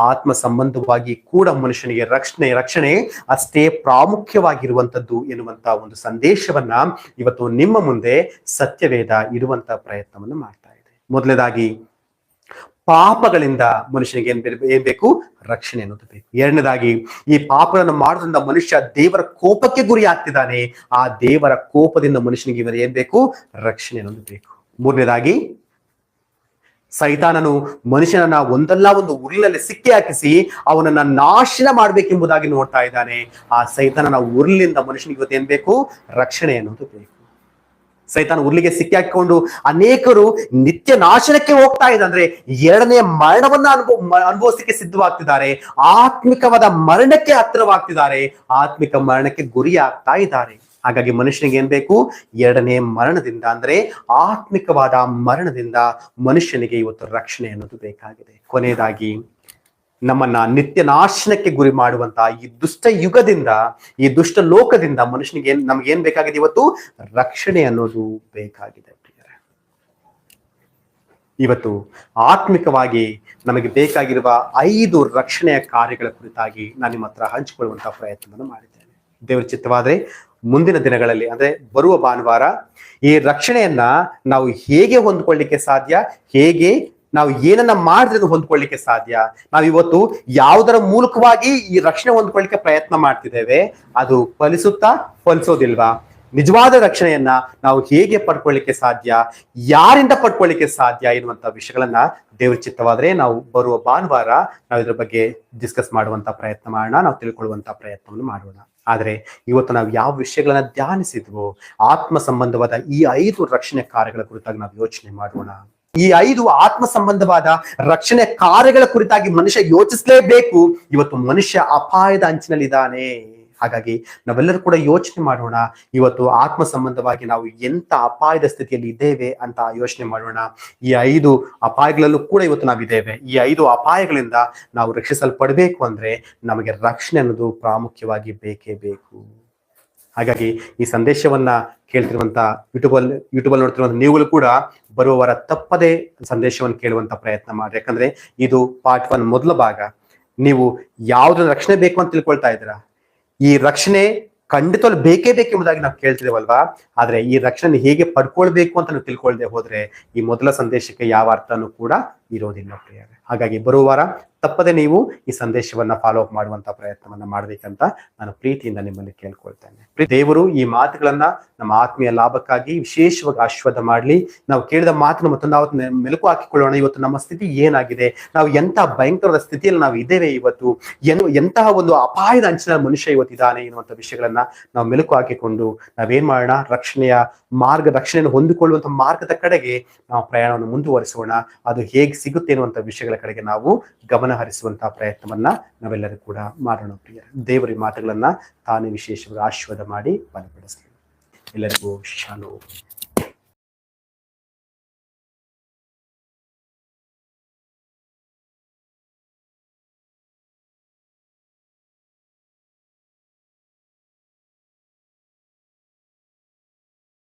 ಆತ್ಮ ಸಂಬಂಧವಾಗಿ ಕೂಡ ಮನುಷ್ಯನಿಗೆ ರಕ್ಷಣೆ ಅಷ್ಟೇ ಪ್ರಾಮುಖ್ಯವಾಗಿರುವಂತದ್ದು ಎನ್ನುವಂತ ಒಂದು ಸಂದೇಶವನ್ನ ಇವತ್ತು ನಿಮ್ಮ ಮುಂದೆ ಸತ್ಯವೇದ ಇಡುವಂತ ಪ್ರಯತ್ನವನ್ನು ಮಾಡ್ತಾ ಇದೆ. ಮೊದಲನೇದಾಗಿ ಪಾಪಗಳಿಂದ ಮನುಷ್ಯನಿಗೆ ಏನ್ ಬೇಕು? ರಕ್ಷಣೆ ಅನ್ನೋದು ಬೇಕು. ಎರಡನೇದಾಗಿ ಈ ಪಾಪಗಳನ್ನು ಮಾಡೋದ್ರಿಂದ ಮನುಷ್ಯ ದೇವರ ಕೋಪಕ್ಕೆ ಗುರಿ ಆಗ್ತಿದ್ದಾನೆ. ಆ ದೇವರ ಕೋಪದಿಂದ ಮನುಷ್ಯನಿಗೆ ಏನ್ ಬೇಕು? ರಕ್ಷಣೆ ಅನ್ನೋದು ಬೇಕು. ಮೂರನೇದಾಗಿ ಸೈತಾನನು ಮನುಷ್ಯನನ್ನ ಒಂದಲ್ಲ ಒಂದು ಉರುಳಿನಲ್ಲಿ ಸಿಕ್ಕಿ ಹಾಕಿಸಿ ಅವನನ್ನ ನಾಶನ ಮಾಡ್ಬೇಕೆಂಬುದಾಗಿ ನೋಡ್ತಾ ಇದ್ದಾನೆ. ಆ ಸೈತಾನನ ಉರುಳಿನಿಂದ ಮನುಷ್ಯನಿಗೆ ಇವತ್ತು ಏನ್ ಬೇಕು? ರಕ್ಷಣೆ ಅನ್ನೋದು ಬೇಕು. ಸೈತಾನ ಉರ್ಲಿಗೆ ಸಿಕ್ಕಿ ಹಾಕಿಕೊಂಡು ಅನೇಕರು ನಿತ್ಯ ನಾಶನಕ್ಕೆ ಹೋಗ್ತಾ ಇದೆ. ಅಂದ್ರೆ 2ನೇ ಮರಣವನ್ನ ಅನುಭವಿಸಲಿಕ್ಕೆ ಸಿದ್ಧವಾಗ್ತಿದ್ದಾರೆ. ಆತ್ಮಿಕವಾದ ಮರಣಕ್ಕೆ ಹತ್ತಿರವಾಗ್ತಿದ್ದಾರೆ. ಆತ್ಮಿಕ ಮರಣಕ್ಕೆ ಗುರಿ ಆಗ್ತಾ ಇದ್ದಾರೆ. ಹಾಗಾಗಿ ಮನುಷ್ಯನಿಗೆ ಏನ್ ಬೇಕು? 2ನೇ ಮರಣದಿಂದ, ಅಂದ್ರೆ ಆತ್ಮಿಕವಾದ ಮರಣದಿಂದ ಮನುಷ್ಯನಿಗೆ ಇವತ್ತು ರಕ್ಷಣೆ ಅನ್ನೋದು ಬೇಕಾಗಿದೆ. ಕೊನೆಯದಾಗಿ ನಮ್ಮನ್ನ ನಿತ್ಯ ನಾಶನಕ್ಕೆ ಗುರಿ ಮಾಡುವಂತಹ ಈ ದುಷ್ಟ ಯುಗದಿಂದ, ಈ ದುಷ್ಟ ಲೋಕದಿಂದ ಮನುಷ್ಯನಿಗೆ ನಮ್ಗೇನ್ ಬೇಕಾಗಿದೆ? ಇವತ್ತು ರಕ್ಷಣೆ ಅನ್ನೋದು ಬೇಕಾಗಿದೆ. ಇವತ್ತು ಆತ್ಮಿಕವಾಗಿ ನಮಗೆ ಬೇಕಾಗಿರುವ 5 ರಕ್ಷಣೆಯ ಕಾರ್ಯಗಳ ಕುರಿತಾಗಿ ನಾನು ನಿಮ್ಮ ಹತ್ರ ಹಂಚಿಕೊಳ್ಳುವಂತಹ ಪ್ರಯತ್ನವನ್ನು ಮಾಡಿದ್ದೇನೆ. ದೇವರ ಚಿತ್ತವಾದ್ರೆ ಮುಂದಿನ ದಿನಗಳಲ್ಲಿ, ಅಂದ್ರೆ ಬರುವ ಭಾನುವಾರ, ಈ ರಕ್ಷಣೆಯನ್ನ ನಾವು ಹೇಗೆ ಹೊಂದ್ಕೊಳ್ಳಿಕ್ಕೆ ಸಾಧ್ಯ, ಹೇಗೆ ನಾವು ಏನನ್ನ ಮಾಡಿದ್ರೆ ಹೊಂದ್ಕೊಳ್ಳಿಕ್ಕೆ ಸಾಧ್ಯ? ನಾವು ಇವತ್ತು ಯಾವುದರ ಮೂಲಕವಾಗಿ ಈ ರಕ್ಷಣೆ ಹೊಂದ್ಕೊಳ್ಳಿಕ್ಕೆ ಪ್ರಯತ್ನ ಮಾಡ್ತಿದ್ದೇವೆ, ಅದು ಫಲಿಸೋದಿಲ್ವಾ? ನಿಜವಾದ ರಕ್ಷಣೆಯನ್ನ ನಾವು ಹೇಗೆ ಪಡ್ಕೊಳ್ಳಿಕ್ಕೆ ಸಾಧ್ಯ, ಯಾರಿಂದ ಪಡ್ಕೊಳ್ಳಿಕ್ಕೆ ಸಾಧ್ಯ ಎನ್ನುವಂತ ವಿಷಯಗಳನ್ನ ದೇವ್ರ ಚಿತ್ತವಾದ್ರೆ ನಾವು ಬರುವ ಭಾನುವಾರ ನಾವು ಇದ್ರ ಬಗ್ಗೆ ಡಿಸ್ಕಸ್ ಮಾಡುವಂತ ಪ್ರಯತ್ನ ಮಾಡೋಣ, ನಾವು ತಿಳ್ಕೊಳ್ಳುವಂತ ಪ್ರಯತ್ನವನ್ನು ಮಾಡೋಣ. ಆದ್ರೆ ಇವತ್ತು ನಾವು ಯಾವ ವಿಷಯಗಳನ್ನ ಧ್ಯಾನಿಸಿದ್ವೋ ಆತ್ಮ ಸಂಬಂಧವಾದ ಈ 5 ರಕ್ಷಣೆ ಕಾರ್ಯಗಳ ಕುರಿತಾಗಿ ನಾವು ಯೋಚನೆ ಮಾಡೋಣ. ಈ 5 ಆತ್ಮ ಸಂಬಂಧವಾದ ರಕ್ಷಣೆ ಕಾರ್ಯಗಳ ಕುರಿತಾಗಿ ಮನುಷ್ಯ ಯೋಚಿಸಲೇಬೇಕು. ಇವತ್ತು ಮನುಷ್ಯ ಅಪಾಯದ ಅಂಚಿನಲ್ಲಿದ್ದಾನೆ. ಹಾಗಾಗಿ ನಾವೆಲ್ಲರೂ ಕೂಡ ಯೋಚನೆ ಮಾಡೋಣ, ಇವತ್ತು ಆತ್ಮ ಸಂಬಂಧವಾಗಿ ನಾವು ಎಂತ ಅಪಾಯದ ಸ್ಥಿತಿಯಲ್ಲಿ ಇದ್ದೇವೆ ಅಂತ ಯೋಚನೆ ಮಾಡೋಣ. ಈ 5 ಅಪಾಯಗಳಲ್ಲೂ ಕೂಡ ಇವತ್ತು ನಾವಿದ್ದೇವೆ. ಈ 5 ಅಪಾಯಗಳಿಂದ ನಾವು ರಕ್ಷಿಸಲ್ಪಡಬೇಕು ಅಂದ್ರೆ ನಮಗೆ ರಕ್ಷಣೆ ಅನ್ನೋದು ಪ್ರಾಮುಖ್ಯವಾಗಿ ಬೇಕೇ ಬೇಕು. ಹಾಗಾಗಿ ಈ ಸಂದೇಶವನ್ನ ಕೇಳ್ತಿರುವಂತ ಯೂಟ್ಯೂಬಲ್ಲಿ ನೋಡ್ತಿರುವಂತ ನೀವುಗಳು ಕೂಡ ಬರುವ ವಾರ ತಪ್ಪದೆ ಸಂದೇಶವನ್ನು ಕೇಳುವಂತ ಪ್ರಯತ್ನ ಮಾಡಿ. ಯಾಕಂದ್ರೆ ಇದು ಪಾರ್ಟ್ 1 ಮೊದಲ ಭಾಗ. ನೀವು ಯಾವ್ದನ್ನ ರಕ್ಷಣೆ ಬೇಕು ಅಂತ ತಿಳ್ಕೊಳ್ತಾ ಇದ್ದೀರಾ? ಈ ರಕ್ಷಣೆ ಖಂಡಿತವಾಗ್ಲೂ ಬೇಕೇ ಬೇಕೆಂಬುದಾಗಿ ನಾವು ಕೇಳ್ತಿದ್ದೇವಲ್ವಾ? ಆದ್ರೆ ಈ ರಕ್ಷಣೆ ಹೇಗೆ ಪಡ್ಕೊಳ್ಬೇಕು ಅಂತ ನೀವು ತಿಳ್ಕೊಳ್ದೆ ಹೋದ್ರೆ ಈ ಮೊದಲ ಸಂದೇಶಕ್ಕೆ ಯಾವ ಅರ್ಥನೂ ಕೂಡ ಇರೋದಿಲ್ಲ ಪ್ರಿಯರೇ. ಹಾಗಾಗಿ ಬರುವ ವಾರ ತಪ್ಪದೆ ನೀವು ಈ ಸಂದೇಶವನ್ನ ಫಾಲೋ ಅಪ್ ಮಾಡುವಂತ ಪ್ರಯತ್ನವನ್ನ ಮಾಡ್ಬೇಕಂತ ನಾನು ಪ್ರೀತಿಯಿಂದ ನಿಮ್ಮಲ್ಲಿ ಕೇಳ್ಕೊಳ್ತೇನೆ. ದೇವರು ಈ ಮಾತುಗಳನ್ನ ನಮ್ಮ ಆತ್ಮೀಯ ಲಾಭಕ್ಕಾಗಿ ವಿಶೇಷವಾಗಿ ಆಶೀರ್ವಾದ ಮಾಡ್ಲಿ. ನಾವು ಕೇಳಿದ ಮಾತನ್ನು ಮತ್ತು ನಾವು ಮೆಲುಕು ಹಾಕಿಕೊಳ್ಳೋಣ. ಇವತ್ತು ನಮ್ಮ ಸ್ಥಿತಿ ಏನಾಗಿದೆ, ನಾವು ಎಂತ ಭಯಂಕರದ ಸ್ಥಿತಿಯಲ್ಲಿ ನಾವು ಇದ್ದೇವೆ, ಇವತ್ತು ಎಂತಹ ಒಂದು ಅಪಾಯದ ಅಂಚಿನ ಮನುಷ್ಯ ಇವತ್ತಿದ್ದಾನೆ ಎನ್ನುವಂತ ವಿಷಯಗಳನ್ನ ನಾವು ಮೆಲುಕು ಹಾಕಿಕೊಂಡು ನಾವೇನ್ ಮಾಡೋಣ, ರಕ್ಷಣೆಯನ್ನು ಹೊಂದಿಕೊಳ್ಳುವಂತ ಮಾರ್ಗದ ಕಡೆಗೆ ನಾವು ಪ್ರಯಾಣವನ್ನು ಮುಂದುವರಿಸೋಣ. ಅದು ಹೇಗೆ ಸಿಗುತ್ತೆ ಎನ್ನುವಂತ ವಿಷಯಗಳ ಕಡೆಗೆ ನಾವು ಗಮನ ಹರಿಸುವಂತಹ ಪ್ರಯತ್ನವನ್ನ ನಾವೆಲ್ಲರೂ ಕೂಡ ಮಾಡೋಣ ಪ್ರಿಯರೇ. ದೇವರ ಮಾತುಗಳನ್ನ ತಾನೇ ವಿಶೇಷವಾಗಿ ಆಶೀರ್ವಾದ ಮಾಡಿ ಬಲಪಡಿಸಲಿ. ಎಲ್ಲರಿಗೂ ಶಾಲೋಮ್.